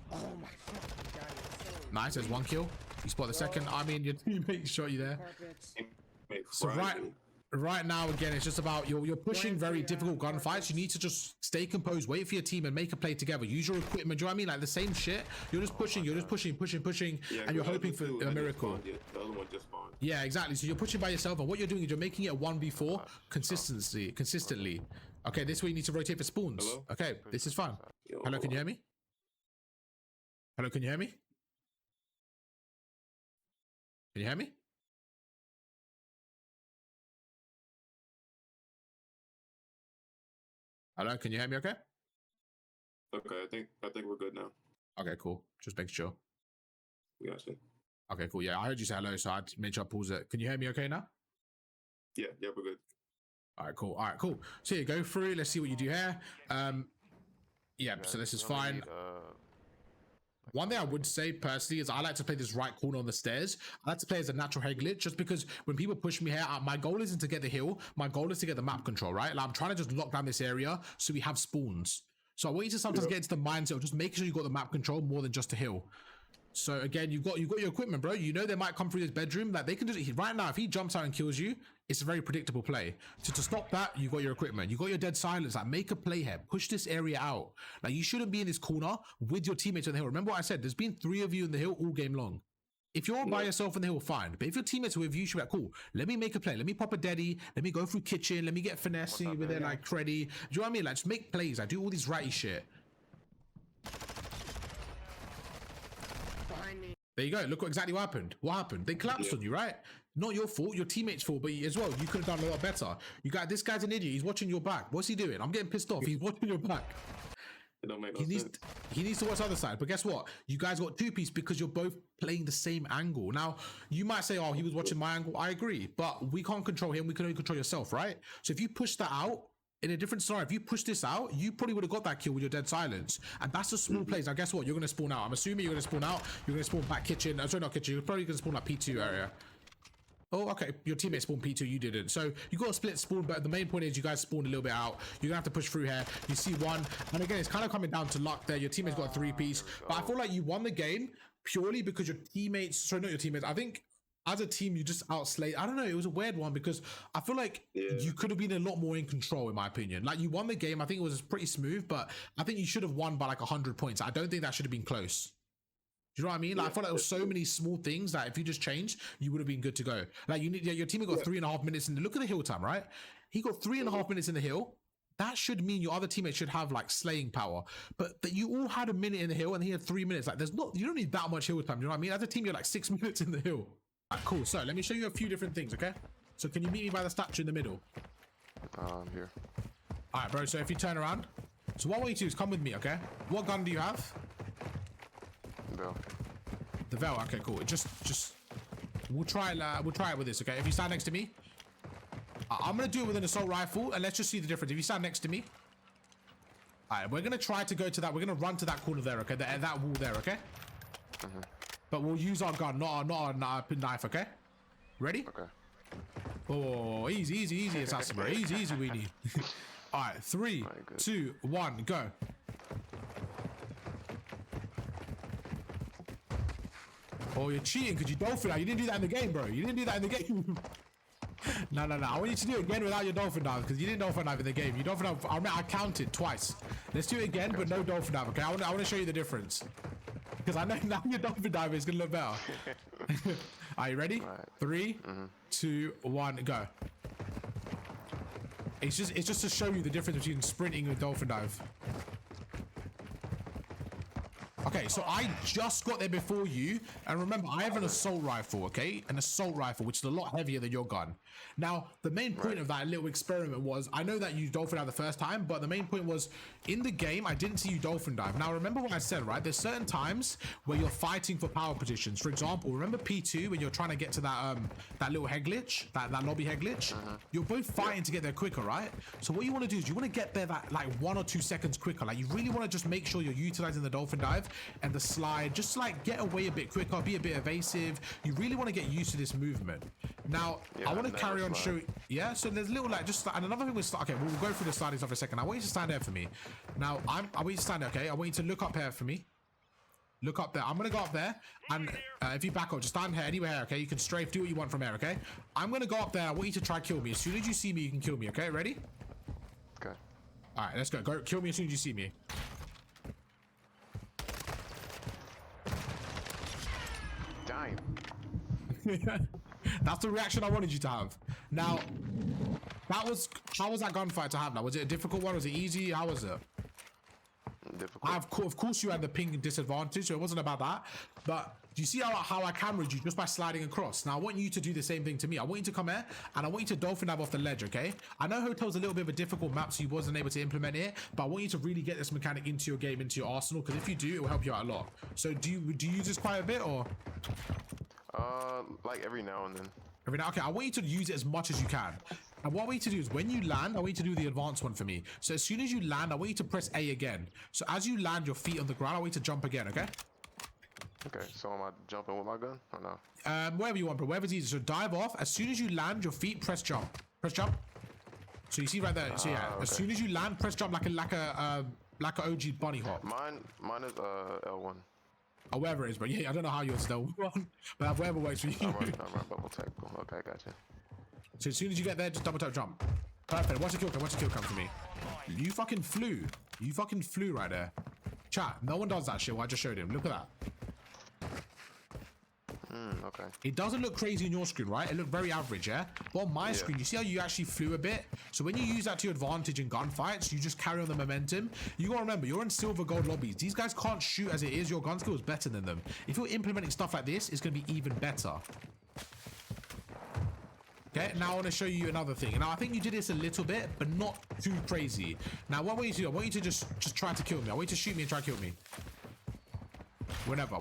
Oh my god. Nice, there's 1 kill. You spot the second. I mean, your teammate shot you there. So right now, again, it's just about you're pushing very difficult gunfights. You need to just stay composed, wait for your team and make a play together. Use your equipment. Do you know what I mean? Like the same shit. You're just pushing, and you're hoping for a miracle. The other one just spawned. Yeah, exactly. So you're pushing by yourself, and what you're doing is you're making it a 1v4 consistently. Okay, this way you need to rotate for spawns. Hello? Okay, this is fine. Hello, can you hear me? Hello, can you hear me? Can you hear me? Hello, can you hear me okay? Okay, I think we're good now. Okay, cool. Just make sure. We got you. Okay, cool. Yeah, I heard you say hello, so I made sure I pause it. Can you hear me okay now? Yeah, we're good. All right, cool. So you go through, let's see what you do here. Yeah, so this is fine. One thing I would say personally is I like to play this right corner on the stairs. I like to play as a natural head glitch just because when people push me here, my goal isn't to get the hill. My goal is to get the map control, right? Like I'm trying to just lock down this area so we have spawns. So I want you to sometimes get into the mindset of just making sure you got the map control more than just a hill. So again, you've got your equipment, bro. You know they might come through this bedroom. Like they can just right now, if he jumps out and kills you, it's a very predictable play. So to stop that, you got your equipment. You got your dead silence. Like make a play here. Push this area out. Like you shouldn't be in this corner with your teammates on the hill. Remember what I said? There's been 3 of you in the hill all game long. If you're by yourself in the hill, fine. But if your teammates are with you, you should be like, cool, let me make a play. Let me pop a deady. Let me go through kitchen. Let me get finesse with it, like creddy. Do you know what I mean? Like, just make plays. I do all these ratty shit. Behind me. There you go. Look exactly what happened. What happened? They collapsed on you, right? Not your fault, your teammate's fault, but as well, you could have done a lot better. You got this guy's an idiot. He's watching your back. What's he doing? I'm getting pissed off. He's watching your back. It don't make no sense. He needs to watch the other side. But guess what? You guys got two-piece because you're both playing the same angle. Now, you might say, oh, he was watching my angle. I agree. But we can't control him. We can only control yourself, right? So if you push that out, in a different scenario, if you push this out, you probably would have got that kill with your dead silence. And that's a small place. Now, guess what? You're going to spawn out. I'm assuming you're going to spawn out. You're going to spawn back kitchen. Sorry, not kitchen. You're probably going to spawn like P2 area. Oh, okay. Your teammate spawned P2, you didn't. So you got a split spawn, but the main point is you guys spawned a little bit out. You're gonna have to push through here. You see one, and again, it's kind of coming down to luck there. Your teammate's got a 3-piece, but I feel like you won the game purely because your teammates, sorry, not your teammates. I think as a team, you just outslayed. I don't know. It was a weird one because I feel like you could have been a lot more in control, in my opinion. Like you won the game. I think it was pretty smooth, but I think you should have won by like 100 points. I don't think that should have been close. Do you know what I mean? Like, I feel like there was so many small things that if you just changed, you would have been good to go. Like you need, your team got 3.5 minutes in the look at the hill time, right? He got 3.5 minutes in the hill. That should mean your other teammates should have like slaying power. But that you all had a minute in the hill and he had 3 minutes. Like there's not, you don't need that much hill time. You know what I mean? As a team, you're like 6 minutes in the hill. Right, cool. So let me show you a few different things, okay? So can you meet me by the statue in the middle? Here. All right, bro. So if you turn around, so what I want you to do is come with me, okay? What gun do you have? Bell. The Vel, okay, cool. Just we'll try it with this, okay? If you stand next to me, I'm gonna do it with an assault rifle, and let's just see the difference. If you stand next to me, all right, we're gonna try to go to that. We're gonna run to that corner there, okay? That wall there, okay? But we'll use our gun, not our knife, okay? Ready? Okay. Oh, easy, assassin, bro. Easy, weenie. All right, 3, 2, 1, go. Oh, you're cheating because you dolphin dive. You didn't do that in the game, bro. You didn't do that in the game. No. I want you to do it again without your dolphin dive because you didn't dolphin dive in the game. You dolphin dive. I counted twice. Let's do it again, but no dolphin dive. Okay, I want to show you the difference because I know now your dolphin dive is gonna look better. Are you ready? Right. 3, 2, 1, go. It's just to show you the difference between sprinting and dolphin dive. Okay, so I just got there before you, and remember, I have an assault rifle, okay? An assault rifle, which is a lot heavier than your gun. Now, the main point of that little experiment was, I know that you dolphin dive the first time, but the main point was, in the game, I didn't see you dolphin dive. Now, remember what I said, right? There's certain times where you're fighting for power positions. For example, remember P2 when you're trying to get to that little head glitch, that lobby head glitch? You're both fighting to get there quicker, right? So what you want to do is you want to get there that like 1 or 2 seconds quicker. Like you really want to just make sure you're utilizing the dolphin dive and the slide, just to, like get away a bit quicker, be a bit evasive. You really want to get used to this movement. Now, I want to carry on showing. Yeah, so there's little like just and another thing was okay. We'll go through the sliding stuff for a second. I want you to stand there for me. Now, I want you to stand there. Okay, I want you to look up here for me. Look up there. I'm gonna go up there, and if you back up, just stand here, anywhere here. Okay, you can strafe, do what you want from here. Okay, I'm gonna go up there. I want you to try kill me. As soon as you see me, you can kill me. Okay, ready? Okay. All right, let's go. Go kill me as soon as you see me. Dying. That's the reaction I wanted you to have. Now, how was that gunfight to have? Now, was it a difficult one? Was it easy? How was it? Difficult. Of course, you had the ping disadvantage, so it wasn't about that. But do you see how I cameraed you just by sliding across? Now, I want you to do the same thing to me. I want you to come here, and I want you to dolphin dive off the ledge, okay? I know Hotel's a little bit of a difficult map, so you wasn't able to implement it, but I want you to really get this mechanic into your game, into your arsenal, because if you do, it will help you out a lot. So do you use this quite a bit, or? Like every now and then. Every now, okay, I want you to use it as much as you can. And what I want you to do is when you land, I want you to do the advanced one for me. So as soon as you land, I want you to press A again. So as you land your feet on the ground, I want you to jump again, okay? Okay, so am I jumping with my gun or no? Wherever you want, bro. Wherever's easy. So dive off. As soon as you land your feet, press jump. Press jump. So you see right there. So yeah, okay. As soon as you land, press jump like a OG bunny hop. Mine is L1. Or wherever it is, but yeah, I don't know how yours is L1, but wherever works for you. I'm running bubble tech. Okay, gotcha. So as soon as you get there, just double tap jump. Perfect. Watch the kill come. Watch the kill come for me. You fucking flew. You fucking flew right there. Chat. No one does that shit. What I just showed him. Look at that. Okay. It doesn't look crazy on your screen, right? It looked very average, yeah? But on my screen, you see how you actually flew a bit? So when you use that to your advantage in gunfights, you just carry on the momentum. You gotta remember, you're in silver gold lobbies. These guys can't shoot as it is. Your gun skill is better than them. If you're implementing stuff like this, it's gonna be even better. Okay, now I want to show you another thing. Now I think you did this a little bit, but not too crazy. Now what I want you to do, I want you to just try to kill me. I want you to shoot me and try to kill me. Whenever.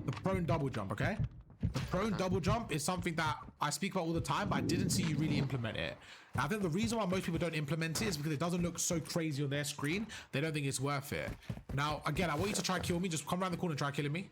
The prone double jump, okay? The prone double jump is something that I speak about all the time, but I didn't see you really implement it. Now, I think the reason why most people don't implement it is because it doesn't look so crazy on their screen. They don't think it's worth it. Now, again, I want you to try kill me. Just come around the corner and try killing me.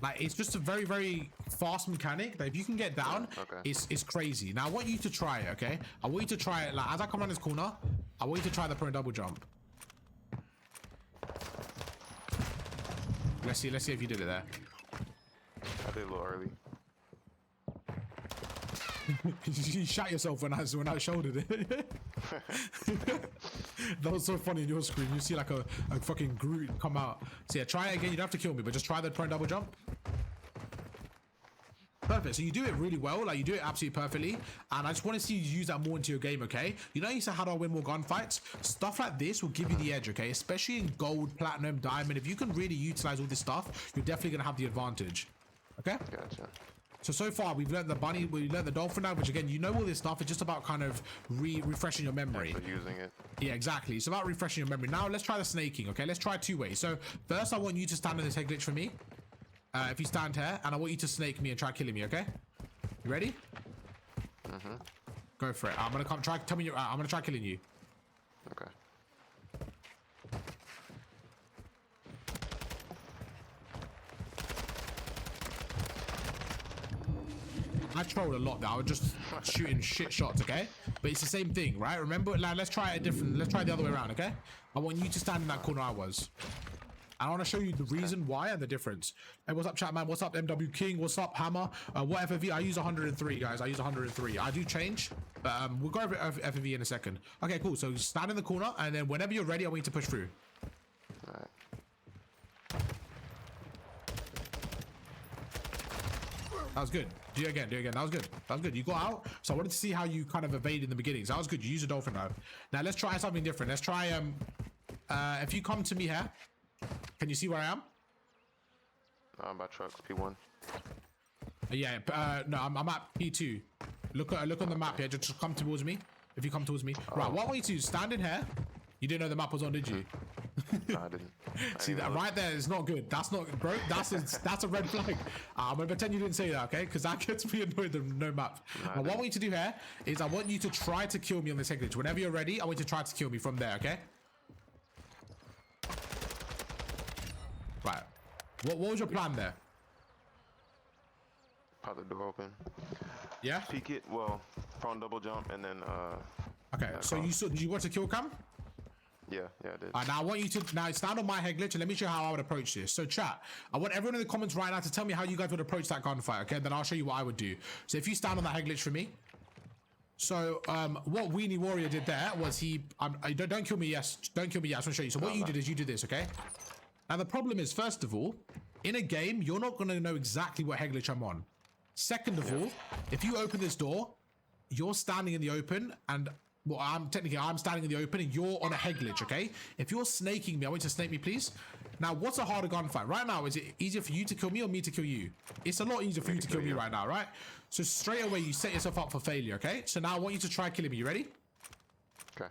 Like, it's just a very, very fast mechanic that if you can get down, it's crazy. Now, I want you to try it, okay? I want you to try it. Like, as I come around this corner, I want you to try the prone double jump. Let's see if you did it there. I did a little early. You shot yourself when I shouldered it. That was so funny on your screen. You see like a fucking Groot come out. So yeah, try it again. You don't have to kill me, but just try the prone double jump. Perfect. So you do it really well. Like, you do it absolutely perfectly. And I just want to see you use that more into your game, okay? You know, you say, how do I win more gunfights? Stuff like this will give you the edge, okay? Especially in gold, platinum, diamond. If you can really utilize all this stuff, you're definitely going to have the advantage. Okay? Gotcha. So far, we've learned the bunny, we learned the dolphin now, which again, you know all this stuff. It's just about kind of refreshing your memory. Yeah, using it. Yeah, exactly. It's about refreshing your memory. Now, let's try the snaking, okay? Let's try it two ways. So first, I want you to stand in this head glitch for me. If you stand here, and I want you to snake me and try killing me, okay? You ready? Mm-hmm. Go for it. I'm gonna come try. Tell me I'm gonna try killing you. Okay. I trolled a lot there. I was just shooting shit shots, okay? But it's the same thing, right? Remember, like, let's try it different. Let's try the other way around, okay? I want you to stand in that corner I was. I want to show you the reason why and the difference. Hey, what's up, chat man? What's up, MW King? What's up, Hammer? What FFV? I use 103, guys. I use 103. I do change, but we'll go over FFV in a second. Okay, cool. So stand in the corner, and then whenever you're ready, I want you to push through. All right. That was good. Do it again. That was good. You got out. So I wanted to see how you kind of evade in the beginning. So that was good. You use a dolphin though. Now let's try something different. Let's try if you come to me here, can you see where I am? I'm by trucks, P1. Yeah. No, I'm at P2. Look on the map here. Just come towards me. If you come towards me. Right. What I want you to stand in here. You didn't know the map was on, did you? No, I didn't. See that right there is not good. That's not, bro. That's a red flag. I'm gonna pretend you didn't say that, okay? Because that gets me annoyed. No map. Now, what I want you to do here is I want you to try to kill me on this head glitch. Whenever you're ready, I want you to try to kill me from there, okay? Right. What was your plan there? Pop the door open. Yeah. Peek it. Well, prone double jump and then. Okay. So did you watch the kill cam? Yeah, I did. Now I want you to stand on my head glitch and let me show you how I would approach this. So chat, I want everyone in the comments right now to tell me how you guys would approach that gunfight, okay? Then I'll show you what I would do. So if you stand on that head glitch for me. So what Weenie Warrior did there was don't kill me, yes. Don't kill me, yes. I want to show you. So what you did is you did this, okay? Now the problem is, first of all, in a game, you're not going to know exactly what head glitch I'm on. Second of all, if you open this door, you're standing in the open and well, I'm standing in the open and you're on a head glitch, okay? If you're snaking me, I want you to snake me, please. Now, what's a harder gunfight? Right now, is it easier for you to kill me or me to kill you? It's a lot easier for you to kill me right now, right? So straight away, you set yourself up for failure, okay? So now I want you to try killing me. You ready? Okay.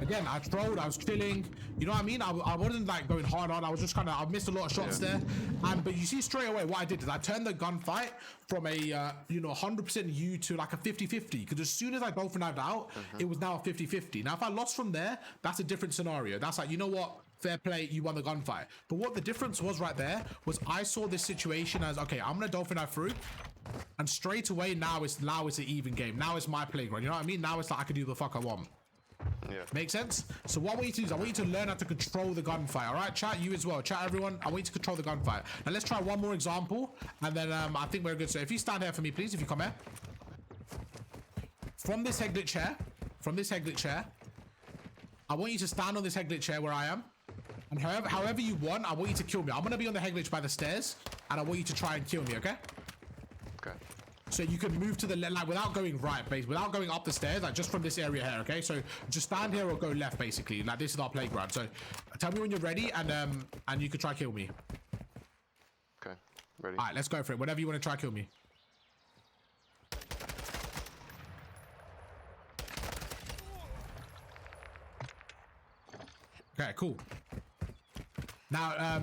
Again, I trolled, I was chilling. You know what I mean? I wasn't like going hard on. I was just kind of, I missed a lot of shots there. But you see straight away what I did is I turned the gunfight from a, 100% you to like a 50-50. Because as soon as I dolphin dived out, it was now a 50-50. Now, if I lost from there, that's a different scenario. That's like, you know what? fair play, you won the gunfight. But what the difference was right there was I saw this situation as, okay, I'm gonna dolphin dive through, and straight away now it's an even game. Now it's my playground, you know what I mean? Now it's like I can do the fuck I want. Yeah. Make sense? So what I want you to do is I want you to learn how to control the gunfight, all right? Chat, you as well. Chat, everyone, I want you to control the gunfight. Now let's try one more example, and then I think we're good. So if you stand here for me, please, if you come here. From this head glitch chair, I want you to stand on this head glitch chair where I am. And however you want, I want you to kill me. I'm going to be on the head glitch by the stairs, and I want you to try and kill me, okay? Okay. So you can move to the left, like without going right, basically, without going up the stairs, like just from this area here, okay? So just stand here or go left, basically. Like this is our playground. So tell me when you're ready, and you can try kill me. Okay, ready. All right, let's go for it. Whenever you want to try kill me. Okay, cool. Now,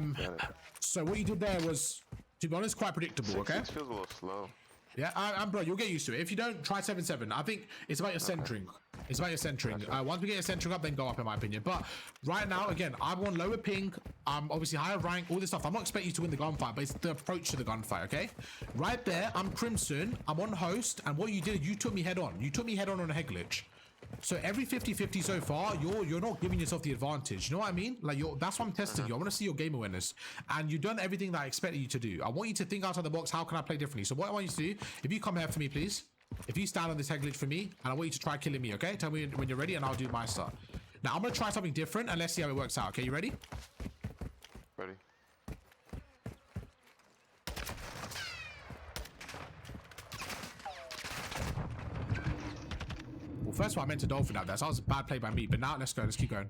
so what you did there was, to be honest, quite predictable, okay? It feels a little slow. Yeah, bro, you'll get used to it. If you don't, try 7-7. I think it's about your centering. It's about your centering. Once we get your centering up, then go up, in my opinion. But right now, again, I'm on lower ping. I'm obviously higher rank, all this stuff. I'm not expecting you to win the gunfight, but it's the approach to the gunfight, okay? Right there, I'm Crimson. I'm on host, and what you did, you took me head on. You took me head on a head glitch. So every 50-50 so far, you're not giving yourself the advantage. You know what I mean? Like that's why I'm testing you. I want to see your game awareness, and you've done everything that I expected you to do. I want you to think outside the box. How can I play differently? So what I want you to do, if you come here for me, please. If you stand on this head glitch for me, and I want you to try killing me, okay? Tell me when you're ready, and I'll do my stuff. Now I'm gonna try something different, and let's see how it works out. Okay, you ready? Ready. Well, first of all, I meant to dolphin out there, so that was a bad play by me. But now let's go. Let's keep going.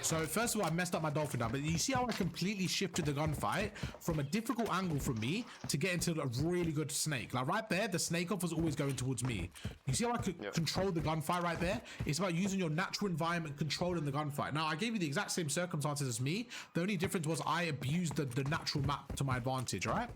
So first of all, I messed up my dolphin down, but you see how I completely shifted the gunfight from a difficult angle from me to get into a really good snake. Like right there, the snake off was always going towards me. You see how I could control the gunfight right there? It's about using your natural environment, controlling the gunfight. Now, I gave you the exact same circumstances as me. The only difference was I abused the natural map to my advantage, all right?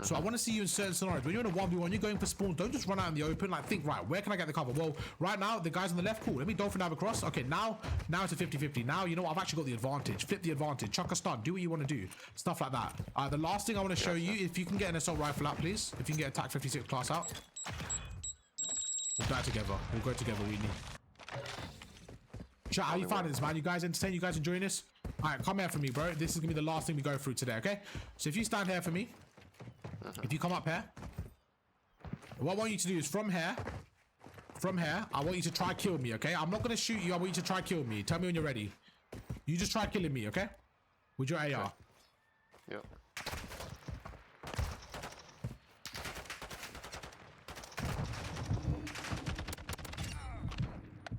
So I want to see you in certain scenarios. When you're in a 1v1, you're going for spawns. Don't just run out in the open. Like, think, right, where can I get the cover? Well, right now, the guy's on the left. Cool. Let me dolphin dive across. Okay, now it's a 50-50. Now, you know what? I've actually got the advantage. Flip the advantage. Chuck a stun. Do what you want to do. Stuff like that. The last thing I want to show you, if you can get an assault rifle out, please. If you can get attack 56 class out. We'll die together. We'll go together, Weenie. Chat, how you finding this, man? You guys entertained? You guys enjoying this? All right, come here for me, bro. This is going to be the last thing we go through today, okay? So if you stand here for me, if you come up here, what I want you to do is from here, I want you to try kill me, okay? I'm not going to shoot you. I want you to try kill me. Tell me when you're ready. You just try killing me, okay? With your AR. Okay. Yep.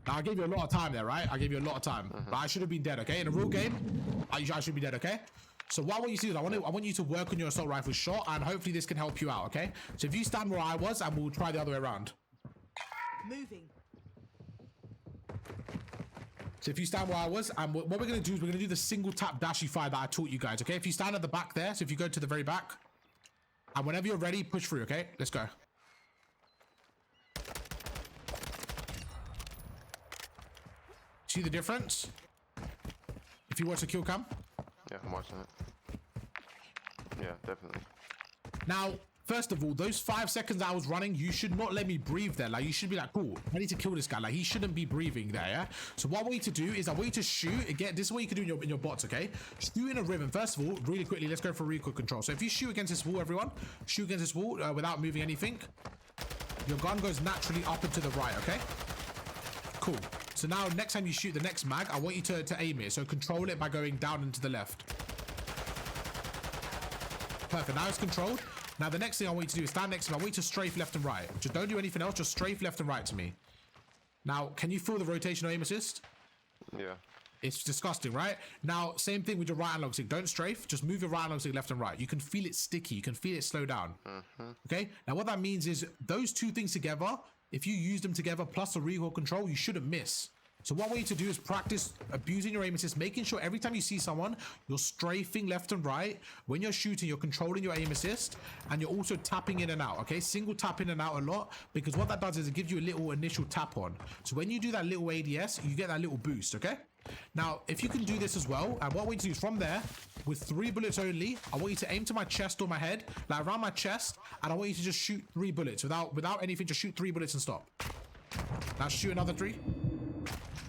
Now, I gave you a lot of time there, right? I gave you a lot of time. But I should have been dead, okay? In a real game, I should be dead, okay? So what I want you to do is I want you to work on your assault rifle shot, and hopefully this can help you out, okay? So if you stand where I was, and we'll try the other way around. Moving. So if you stand where I was, and what we're going to do is we're going to do the single tap dashy fire that I taught you guys, okay? If you stand at the back there, so if you go to the very back, and whenever you're ready, push through, okay? Let's go. See the difference? If you watch the kill cam? Yeah, I'm watching it. Yeah, definitely. Now, first of all, those 5 seconds I was running, you should not let me breathe there. Like, you should be like, cool, I need to kill this guy. Like, he shouldn't be breathing there, yeah? So what I want you to do is I want you to shoot. Again, this is what you can do in your bots, okay? Shoot in a rhythm. First of all, really quickly, let's go for recoil control. So if you shoot against this wall, everyone, shoot against this wall without moving anything, your gun goes naturally up and to the right, okay? Cool. So now, next time you shoot the next mag, I want you to aim it. So control it by going down and to the left. Perfect. Now it's controlled. Now the next thing I want you to do is stand next to me. I want you to strafe left and right. Just don't do anything else. Just strafe left and right to me. Now, can you feel the rotational aim assist? Yeah. It's disgusting, right? Now, same thing with your right analog stick. Don't strafe. Just move your right analog stick left and right. You can feel it sticky. You can feel it slow down. Okay? Now, what that means is those two things together, if you use them together plus the recoil control, you shouldn't miss. So what I want you to do is practice abusing your aim assist, making sure every time you see someone, you're strafing left and right. When you're shooting, you're controlling your aim assist, and you're also tapping in and out, okay? Single tap in and out a lot, because what that does is it gives you a little initial tap on. So when you do that little ADS, you get that little boost, okay? Now, if you can do this as well, and what I want you to do is from there, with 3 bullets only, I want you to aim to my chest or my head, like around my chest, and I want you to just shoot 3 bullets without anything. Just shoot 3 bullets and stop. Now shoot another 3.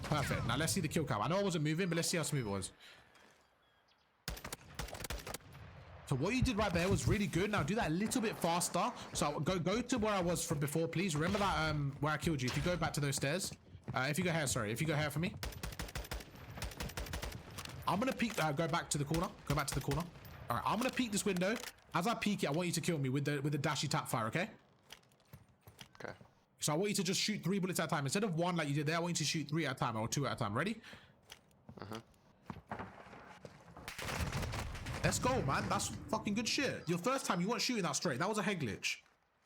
Perfect. Now let's see the kill count. I know I wasn't moving, but let's see how smooth it was. So what you did right there was really good. Now do that a little bit faster. So go to where I was from before, please. Remember that where I killed you. If you go back to those stairs, if you go here, sorry, if you go here for me, I'm gonna peek. Go back to the corner. Go back to the corner. All right, I'm gonna peek this window. As I peek it, I want you to kill me with the dashy tap fire. Okay. Okay. So I want you to just shoot 3 bullets at a time. Instead of 1 like you did there, I want you to shoot 3 at a time or 2 at a time. Ready? Let's go, man. That's fucking good shit. Your first time, you weren't shooting that straight. That was a head glitch.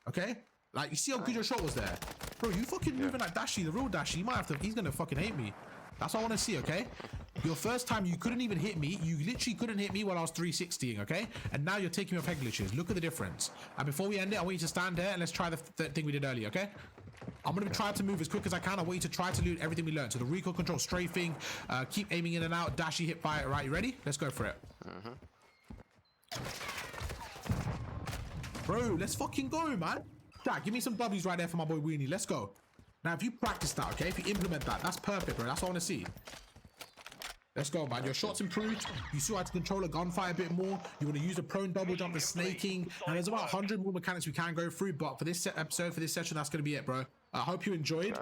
Okay? Like, you see how good your shot was there? Bro, you fucking moving like Dashy, the real Dashy. You might have to... He's gonna fucking hate me. That's what I want to see, okay? Your first time, you couldn't even hit me. You literally couldn't hit me while I was 360ing, okay? And now you're taking me off head glitches. Look at the difference. And before we end it, I want you to stand there and let's try the thing we did earlier, okay? I'm going to try to move as quick as I can. I want you to try to loot everything we learned. So the recoil control, strafing, keep aiming in and out, dashy, hip fire. Right, you ready? Let's go for it. Bro, let's fucking go, man. Jack, give me some W's right there for my boy Weenie. Let's go. Now, if you practice that, okay? If you implement that, that's perfect, bro. That's what I want to see. Let's go, man. Your shots improved. You still had to control a gunfight a bit more. You want to use a prone double jump, the snaking. And there's about 100 more mechanics we can go through. But for this episode, for this session, that's going to be it, bro. I hope you enjoyed.